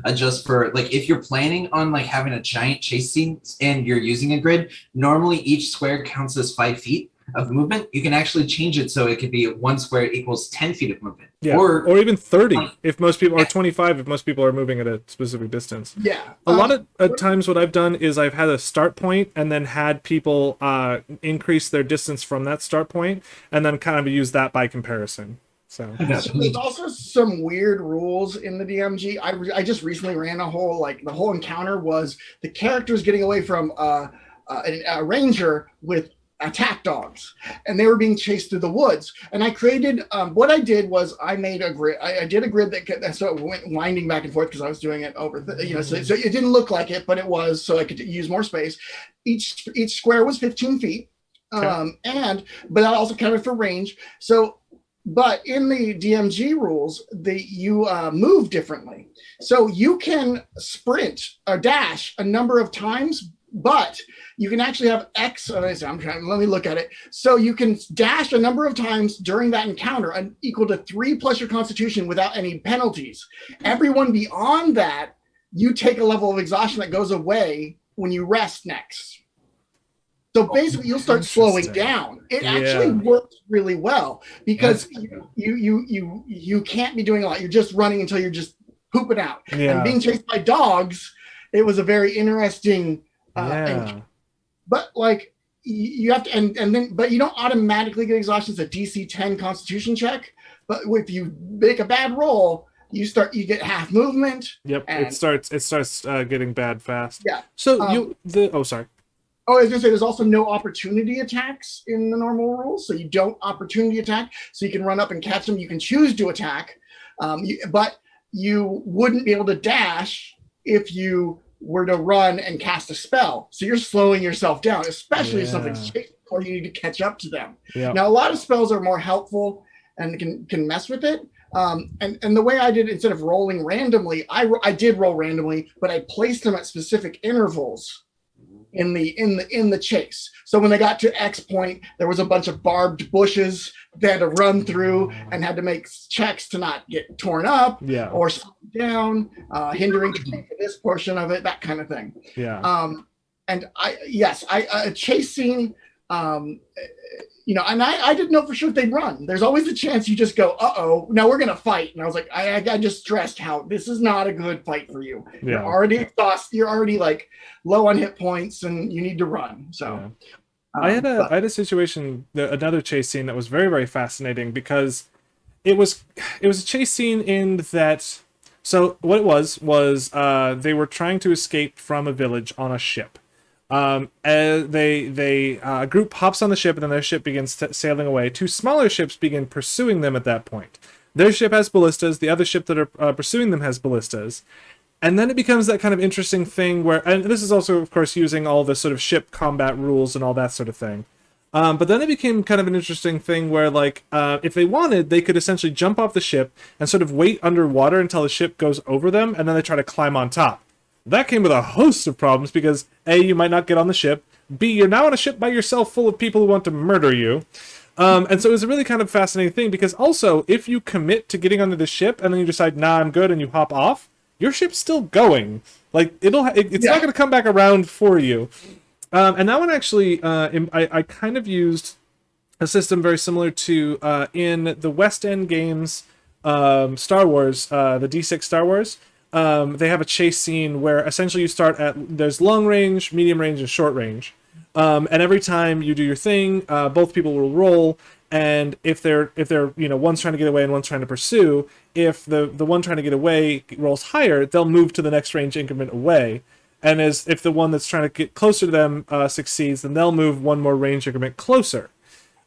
C: adjust for, like, if you're planning on like having a giant chase scene and you're using a grid, normally each square counts as 5 feet of movement. You can actually change it so it could be 1 square equals 10 feet of movement.
A: Yeah, or even 30 if most people, or 25 if most people are moving at a specific distance.
B: Yeah.
A: A lot of times what I've done is I've had a start point and then had people increase their distance from that start point and then kind of use that by comparison. So
B: there's also some weird rules in the DMG. I just recently ran the whole encounter was the characters getting away from a ranger with attack dogs, and they were being chased through the woods. And I created what I did was I made a grid. I did a grid that so it went winding back and forth because I was doing it over so it didn't look like it, but it was, so I could use more space. Each square was 15 feet. Okay. But I also counted for range. So but in the DMG rules, you move differently. So you can sprint or dash a number of times, but you can actually have X. Let me look at it. So you can dash a number of times during that encounter, equal to 3 plus your Constitution without any penalties. Everyone beyond that, you take a level of exhaustion that goes away when you rest next. So basically, you'll start slowing down. It actually works really well because you can't be doing a lot. You're just running until you're just pooping out. Yeah. And being chased by dogs, it was a very interesting. But like you have to, but you don't automatically get exhaustion. It's a DC 10 Constitution check. But if you make a bad roll, you get half movement.
A: Yep, it starts getting bad fast.
B: Yeah.
A: So sorry.
B: Oh, I was going to say, there's also no opportunity attacks in the normal rules. So you don't opportunity attack. So you can run up and catch them. You can choose to attack. But you wouldn't be able to dash if you were to run and cast a spell. So you're slowing yourself down, especially if something's chasing or you need to catch up to them. Yeah. Now, a lot of spells are more helpful and can mess with it. And the way I did, instead of rolling randomly, I did roll randomly, but I placed them at specific intervals in the chase. So when they got to X point, there was a bunch of barbed bushes they had to run through and had to make checks to not get torn up or slow down, hindering for this portion of it, that kind of thing. Yeah. And a chase scene, and I didn't know for sure if they'd run. There's always a chance you just go, uh-oh, now we're going to fight. And I was like, I just stressed how this is not a good fight for you. Yeah. You're already exhausted. You're already like low on hit points and you need to run. So
A: I had a situation, another chase scene that was very, very fascinating because it was a chase scene in that. So what it was they were trying to escape from a village on a ship. A group hops on the ship and then their ship begins sailing away. 2 smaller ships begin pursuing them at that point. Their ship has ballistas. The other ship that are pursuing them has ballistas. And then it becomes that kind of interesting thing where, and this is also, of course, using all the sort of ship combat rules and all that sort of thing. But then it became kind of an interesting thing where, like, if they wanted, they could essentially jump off the ship and sort of wait underwater until the ship goes over them, and then they try to climb on top. That came with a host of problems because A, you might not get on the ship. B, you're now on a ship by yourself full of people who want to murder you. And so it was a really kind of fascinating thing because also, if you commit to getting onto the ship and then you decide, nah, I'm good, and you hop off, your ship's still going. Like, it's not going to come back around for you. And that one actually, I kind of used a system very similar to in the West End games, Star Wars, the D6 Star Wars. They have a chase scene where essentially you start at, there's long range, medium range, and short range. And every time you do your thing, both people will roll. And if they're one's trying to get away and one's trying to pursue, if the one trying to get away rolls higher, they'll move to the next range increment away. And if the one that's trying to get closer to them succeeds, then they'll move one more range increment closer.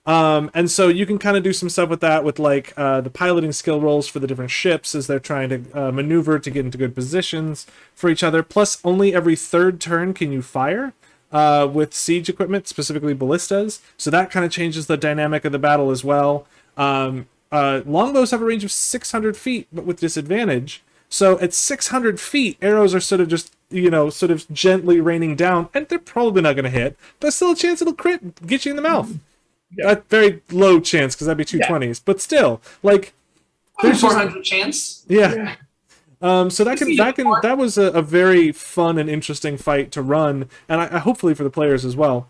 A: And so you can kind of do some stuff with that, with like the piloting skill rolls for the different ships as they're trying to maneuver to get into good positions for each other. Plus, only every third turn can you fire with siege equipment, specifically ballistas. So that kind of changes the dynamic of the battle as well. Longbows have a range of 600 feet, but with disadvantage. So at 600 feet, arrows are sort of just, sort of gently raining down, and they're probably not going to hit, but still a chance it'll crit, get you in the mouth. Yeah. A very low chance, because that'd be 220s, but still, like,
C: there's 400 chance.
A: Yeah. So that was a very fun and interesting fight to run, and I hopefully for the players as well,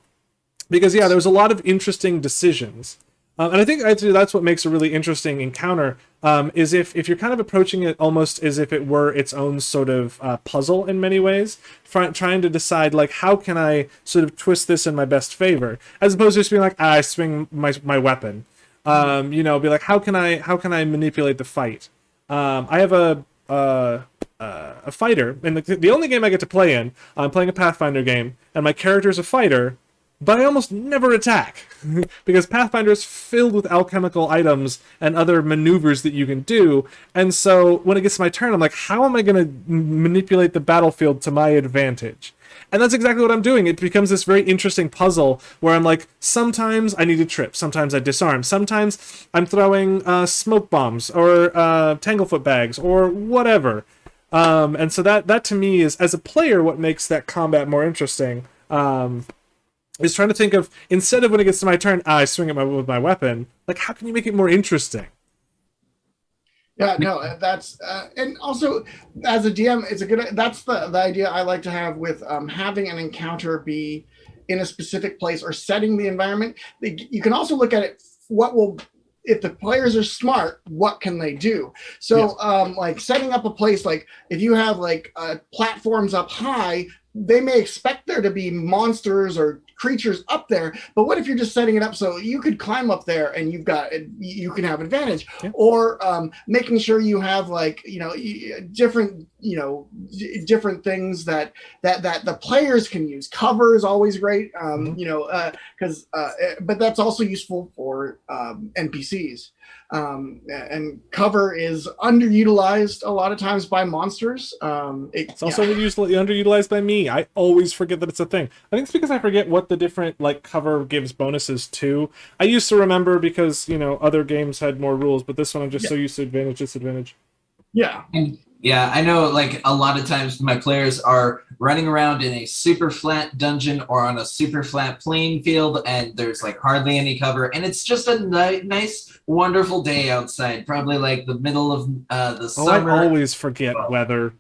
A: because there was a lot of interesting decisions. And I think actually that's what makes a really interesting encounter, is if you're kind of approaching it almost as if it were its own sort of puzzle in many ways, trying to decide, like, how can I sort of twist this in my best favor, as opposed to just being like, I swing my weapon. Be like, how can I manipulate the fight? I have a fighter, and the only game I get to play in, I'm playing a Pathfinder game, and my character's a fighter, but I almost never attack because Pathfinder is filled with alchemical items and other maneuvers that you can do. And so when it gets to my turn, I'm like, how am I going to manipulate the battlefield to my advantage? And that's exactly what I'm doing. It becomes this very interesting puzzle where I'm like, sometimes I need to trip, sometimes I disarm, sometimes I'm throwing smoke bombs or tanglefoot bags or whatever. And so that to me is, as a player, what makes that combat more interesting. Is trying to think of, instead of when it gets to my turn, I swing at with my weapon, like, how can you make it more interesting?
B: Yeah, no, that's and also as a DM, that's the idea I like to have with having an encounter be in a specific place or setting the environment. You can also look at it, if the players are smart, what can they do? So like setting up a place, like if you have like platforms up high, they may expect there to be monsters or creatures up there, but what if you're just setting it up so you could climb up there and you can have advantage? Or making sure you have, like, different things that the players can use. Cover is always great, because but that's also useful for NPCs. And cover is underutilized a lot of times by monsters. It's also
A: underutilized by me. I always forget that it's a thing. I think it's because I forget what the different, like, cover gives bonuses to. I used to remember because, other games had more rules, but this one I'm just so used to advantage, disadvantage.
B: Yeah.
C: Yeah, I know, like, a lot of times my players are running around in a super flat dungeon or on a super flat playing field, and there's, like, hardly any cover, and it's just a nice, wonderful day outside, probably, like, the middle of the summer.
A: I always forget weather.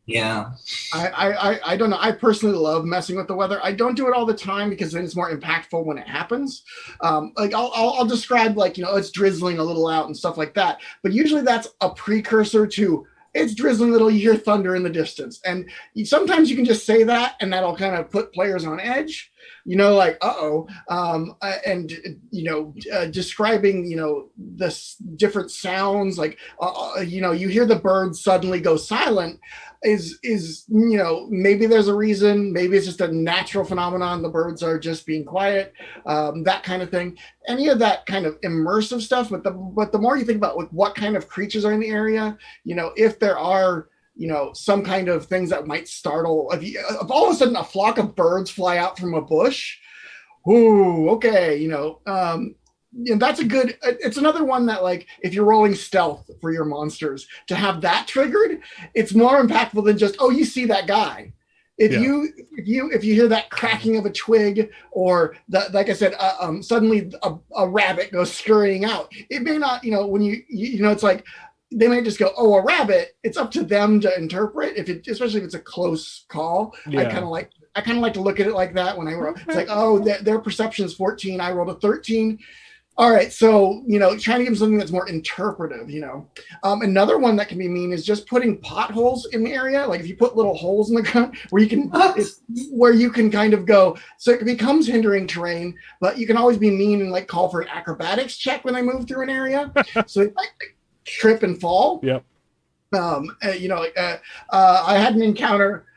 C: Yeah.
B: I don't know. I personally love messing with the weather. I don't do it all the time because then it's more impactful when it happens. Like I'll describe, like, it's drizzling a little out and stuff like that, but usually that's a precursor to, it's drizzling a little, you hear thunder in the distance. And sometimes you can just say that, and that'll kind of put players on edge, like, describing, the different sounds, like, you hear the birds suddenly go silent is maybe there's a reason, maybe it's just a natural phenomenon, the birds are just being quiet, that kind of thing. Any of that kind of immersive stuff, but the more you think about, like, what kind of creatures are in the area, if there are some kind of things that might startle. If all of a sudden a flock of birds fly out from a bush, ooh, okay, that's a good. It's another one that, like, if you're rolling stealth for your monsters, to have that triggered, it's more impactful than just, oh, you see that guy. If you hear that cracking of a twig, or like I said, suddenly a rabbit goes scurrying out, it may not, when it's like, they might just go, oh, a rabbit. It's up to them to interpret, especially if it's a close call.
A: Yeah.
B: I kind of like to look at it like that when I roll. It's like, oh, their perception is 14. I rolled a 13. All right, so trying to give them something that's more interpretive. Another one that can be mean is just putting potholes in the area. Like if you put little holes in the ground where you can kind of go, so it becomes hindering terrain. But you can always be mean and like call for an acrobatics check when they move through an area, so it might trip and fall.
A: Yep.
B: I had an encounter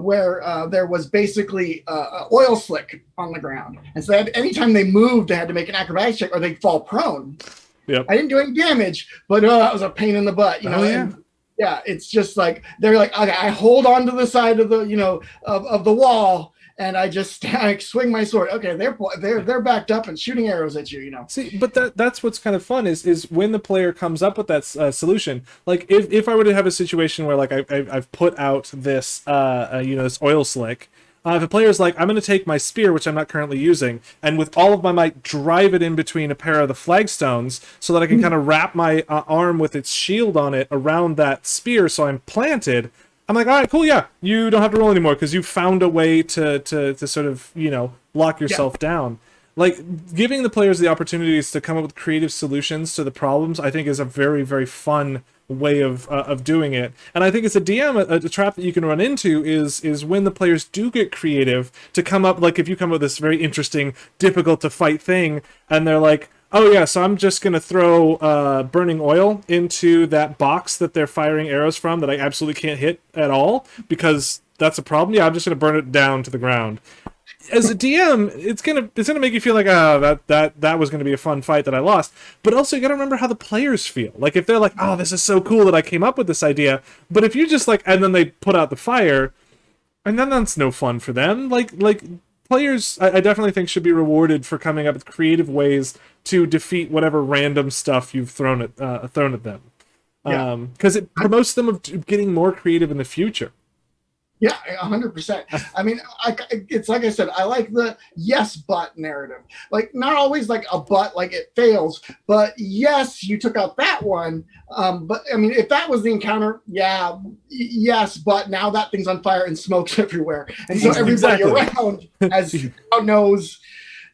B: where there was basically oil slick on the ground, and so anytime they moved, they had to make an acrobatics check or they'd fall prone.
A: Yep.
B: I didn't do any damage, but that was a pain in the butt. It's just like they're like, okay, I hold on to the side of the of the wall, and I just swing my sword. Okay, they're backed up and shooting arrows at you.
A: See, but that's what's kind of fun is when the player comes up with that solution. Like if I were to have a situation where like I've put out this this oil slick. If a player's like, I'm going to take my spear, which I'm not currently using, and with all of my might drive it in between a pair of the flagstones so that I can kind of wrap my arm with its shield on it around that spear so I'm planted, I'm like, all right, cool, yeah. You don't have to roll anymore because you found a way to sort of, lock yourself down. Like, giving the players the opportunities to come up with creative solutions to the problems, I think is a very, very fun way of doing it. And I think as a DM, a trap that you can run into is when the players do get creative to come up, like if you come up with this very interesting, difficult to fight thing, and they're like, oh yeah, so I'm just going to throw burning oil into that box that they're firing arrows from that I absolutely can't hit at all because that's a problem. Yeah, I'm just going to burn it down to the ground. As a DM, it's gonna make you feel like, that was gonna be a fun fight that I lost. But also you gotta remember how the players feel. Like if they're like, oh, this is so cool that I came up with this idea. But if you just like, and then they put out the fire, and then that's no fun for them. Like players, I definitely think should be rewarded for coming up with creative ways to defeat whatever random stuff you've thrown at them. Because it promotes them of getting more creative in the future.
B: Yeah, 100%. I mean, it's like I said, I like the yes, but narrative. Like, not always like a but, like it fails, but yes, you took out that one. But I mean, if that was the encounter, yes, but now that thing's on fire and smoke's everywhere. And so everybody around knows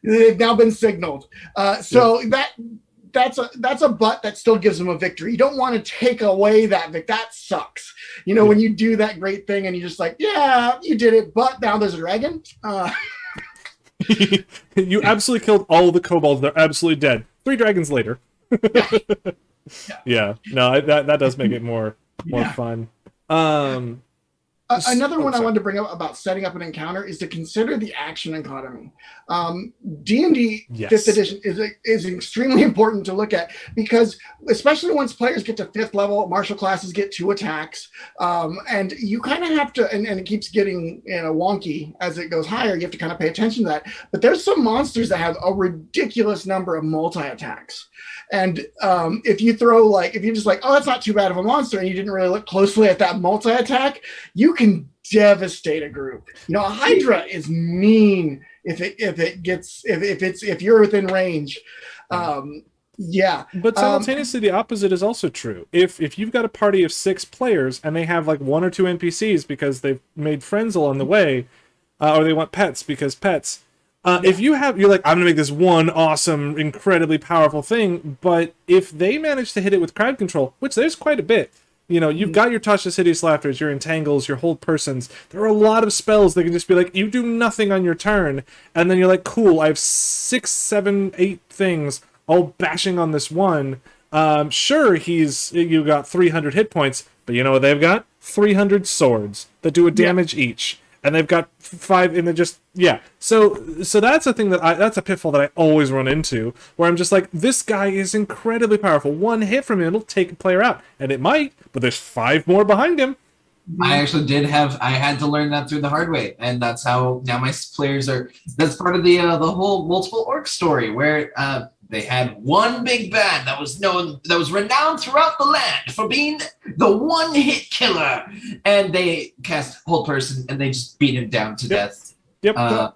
B: they've now been signaled. That's a but that still gives them a victory. You don't want to take away that that sucks. When you do that great thing and you're just like, yeah, you did it, but now there's a dragon.
A: You absolutely killed all the kobolds. They're absolutely dead. 3 dragons later. Yeah. No, that does make it more fun.
B: Another one I wanted to bring up about setting up an encounter is to consider the action economy. D&D 5th edition is extremely important to look at because especially once players get to 5th level, martial classes get 2 attacks, and you kind of have to, and it keeps getting wonky as it goes higher. You have to kind of pay attention to that. But there's some monsters that have a ridiculous number of multi-attacks. And if you if you're just like, oh, that's not too bad of a monster, and you didn't really look closely at that multi-attack, you can devastate a group. A Hydra is mean if you're within range.
A: But simultaneously, the opposite is also true. If you've got a party of 6 players and they have like 1 or 2 NPCs because they've made friends along the way, or they want pets because pets. If you're like, I'm gonna make this one awesome, incredibly powerful thing, but if they manage to hit it with crowd control, which there's quite a bit, you've got your Tasha's Hideous Laughters, your Entangles, your Hold Persons. There are a lot of spells that can just be like, you do nothing on your turn, and then you're like, cool, I have 6, 7, 8 things all bashing on this one. Sure, you got 300 hit points, but you know what they've got? 300 swords that do a damage each. And they've got 5 in the So that's a thing that's a pitfall that I always run into, where I'm just like, this guy is incredibly powerful. One hit from him, it'll take a player out. And it might, but there's 5 more behind him.
C: I actually I had to learn that through the hard way, and that's how now my players are. That's part of the whole multiple orc story, where they had one big bad that was renowned throughout the land for being the one hit killer, and they cast whole person and they just beat him down to death. Yeah.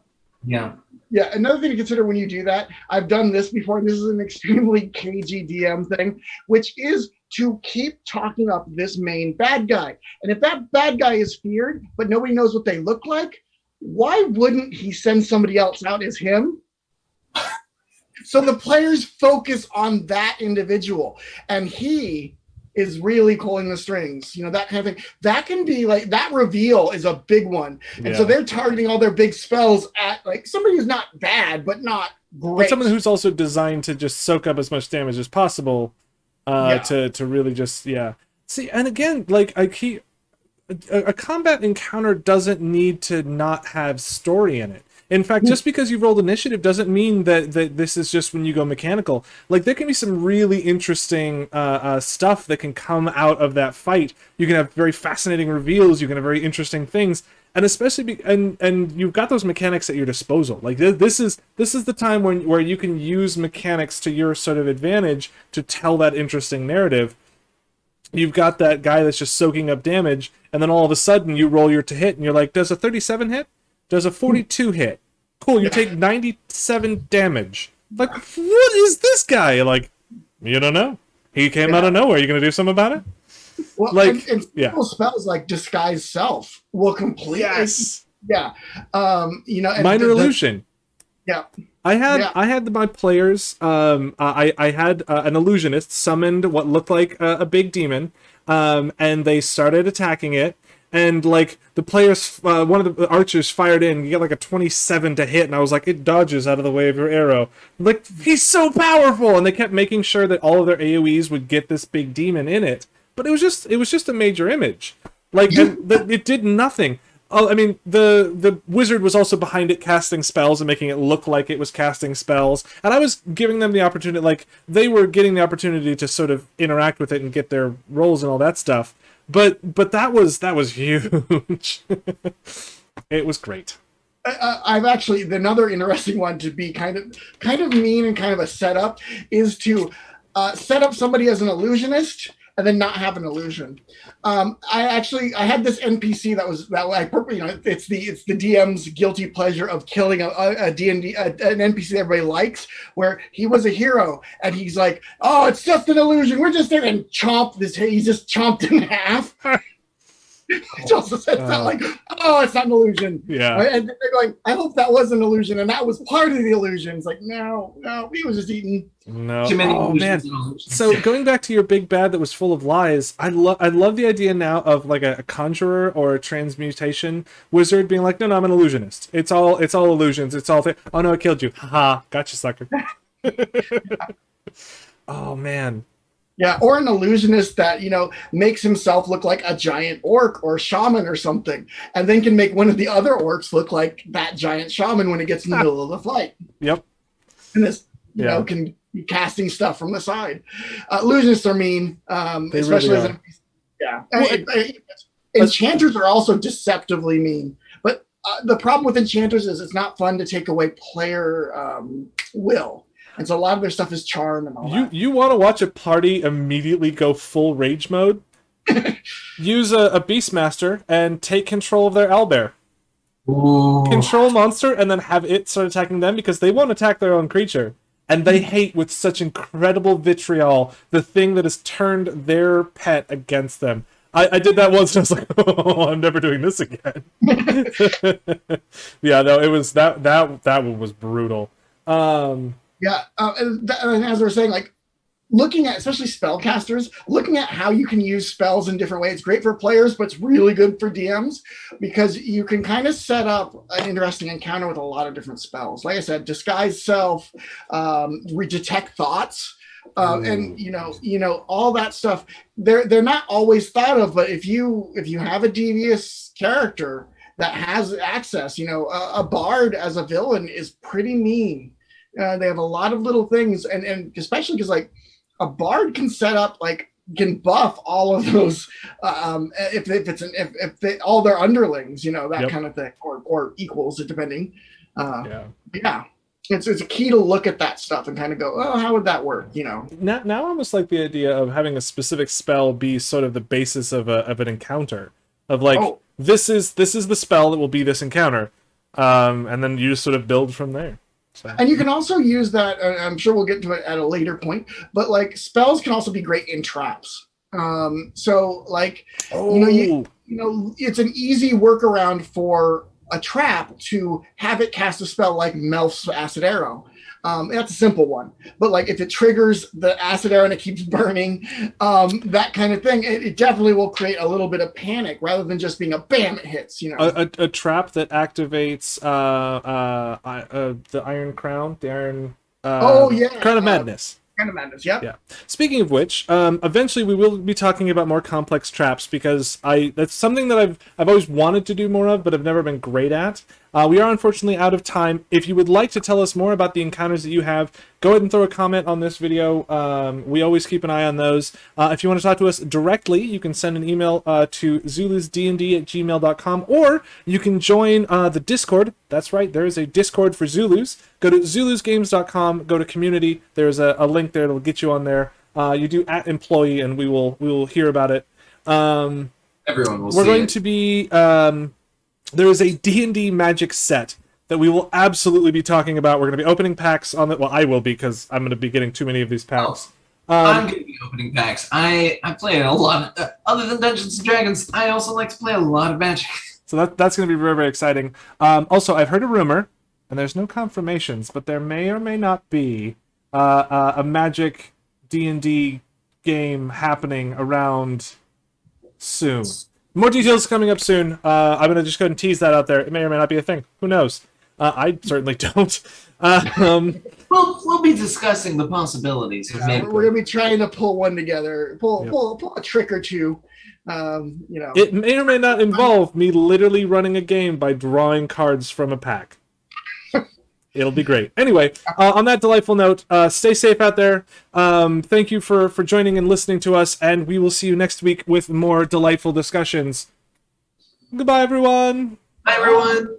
B: Yeah, another thing to consider when you do that, I've done this before. This is an extremely cagey DM thing, which is to keep talking up this main bad guy. And if that bad guy is feared, but nobody knows what they look like, why wouldn't he send somebody else out as him? So the players focus on that individual, and he is really pulling the strings, that kind of thing. That can be like, that reveal is a big one. And so they're targeting all their big spells at like somebody who's not bad, but not great.
A: But someone who's also designed to just soak up as much damage as possible, to really just, See, and again, like a combat encounter doesn't need to not have story in it. In fact, just because you've rolled initiative doesn't mean that this is just when you go mechanical. Like, there can be some really interesting stuff that can come out of that fight. You can have very fascinating reveals. You can have very interesting things, and especially and you've got those mechanics at your disposal. Like, this is the time where you can use mechanics to your sort of advantage to tell that interesting narrative. You've got that guy that's just soaking up damage, and then all of a sudden you roll your to hit, and you're like, does a 37 hit? Does a 42 hit? Cool, you take 97 damage. Like, what is this guy? Like, you don't know. He came out of nowhere. You gonna do something about it?
B: Well,
A: like,
B: and spells like disguise self will completely.
A: Yes.
B: Yeah. And
A: minor illusion.
B: Yeah.
A: I had my players. I had an illusionist summoned what looked like a big demon, and they started attacking it. And like the players, one of the archers fired in. You get like a 27 to hit, and I was like, it dodges out of the way of your arrow. Like, he's so powerful, and they kept making sure that all of their AOE's would get this big demon in it. But it was just a major image. Like, and it did nothing. Oh, I mean, the wizard was also behind it casting spells and making it look like it was casting spells. And I was giving them the opportunity, like, they were getting the opportunity to sort of interact with it and get their rolls and all that stuff. But that was huge. It was great.
B: I've actually, another interesting one to be kind of mean and kind of a setup is to set up somebody as an illusionist and then not have an illusion. I had this NPC it's the DM's guilty pleasure of killing a D&D, an NPC that everybody likes, where he was a hero and he's like, oh, it's just an illusion. We're just there, and he's just chomped in half. It also says that like, oh, it's not an illusion.
A: Yeah.
B: And they're going, I hope that was an illusion, and that was part of the illusion. It's like, no, he was just eating.
A: No. Oh man. So going back to your big bad that was full of lies, I love the idea now of like a conjurer or a transmutation wizard being like, no, I'm an illusionist. It's all illusions. It's all oh no, I killed you. Haha, gotcha, sucker. Oh man.
B: Yeah, or an illusionist that, makes himself look like a giant orc or shaman or something, and then can make one of the other orcs look like that giant shaman when it gets in the middle of the fight.
A: Yep.
B: And this, can be casting stuff from the side. Illusionists are mean, especially
A: really
B: as enchanters are also deceptively mean. But the problem with enchanters is it's not fun to take away player will. And so a lot of their stuff is charm and all that.
A: You want to watch a party immediately go full rage mode? Use a Beastmaster and take control of their owlbear.
C: Ooh.
A: Control monster and then have it start attacking them, because they won't attack their own creature. And they hate with such incredible vitriol the thing that has turned their pet against them. I did that once and I was like, oh, I'm never doing this again. Yeah, no, it was that one was brutal.
B: Yeah, and as we were saying, like, looking at, especially spellcasters, looking at how you can use spells in different ways. It's great for players, but it's really good for DMs, because you can kind of set up an interesting encounter with a lot of different spells. Like I said, disguise self, detect thoughts, and all that stuff. They're not always thought of, but if you have a devious character that has access, a bard as a villain is pretty mean. They have a lot of little things, and especially because like a bard can set up like can buff all of those if they, all their underlings, that kind of thing, or equals, depending. Yeah. It's a key to look at that stuff and kind of go, oh, how would that work?
A: Now I almost like the idea of having a specific spell be sort of the basis of an encounter. Of like, this is the spell that will be this encounter, and then you just sort of build from there. So.
B: And you can also use that. I'm sure we'll get to it at a later point, but like spells can also be great in traps. So like, it's an easy workaround for a trap to have it cast a spell like Melf's Acid Arrow. That's a simple one, but like if it triggers the acid arrow and it keeps burning, that kind of thing, it definitely will create a little bit of panic rather than just being a bam, it hits.
A: A trap that activates the Iron Crown, the Iron Crown of Madness.
B: Kind of Madness, yeah.
A: Yeah. Speaking of which, eventually we will be talking about more complex traps because that's something that I've always wanted to do more of, but I've never been great at. We are unfortunately out of time. If you would like to tell us more about the encounters that you have, go ahead and throw a comment on this video. We always keep an eye on those. If you want to talk to us directly, you can send an email to zulusdnd@gmail.com, or you can join the Discord. That's right, there is a Discord for Zulus. Go to zulusgames.com, go to community. There's a link there that'll get you on there. You do @employee, and we will hear about it.
C: Everyone will see
A: We're going
C: it.
A: to be... there is a D&D Magic set that we will absolutely be talking about. We're going to be opening packs on it. Well, I will be, because I'm going to be getting too many of these packs.
C: I'm going to be opening packs. I play a lot. Other than Dungeons & Dragons, I also like to play a lot of Magic.
A: So that's going to be very, very exciting. Also, I've heard a rumor, and there's no confirmations, but there may or may not be a Magic D&D game happening around soon. More details coming up soon. I'm going to just go ahead and tease that out there. It may or may not be a thing. Who knows? I certainly don't.
C: We'll be discussing the possibilities.
B: We're going to be trying to pull one together, pull a trick or two.
A: It may or may not involve me literally running a game by drawing cards from a pack. It'll be great. Anyway, on that delightful note, stay safe out there. Thank you for joining and listening to us, and we will see you next week with more delightful discussions. Goodbye, everyone.
C: Bye, everyone.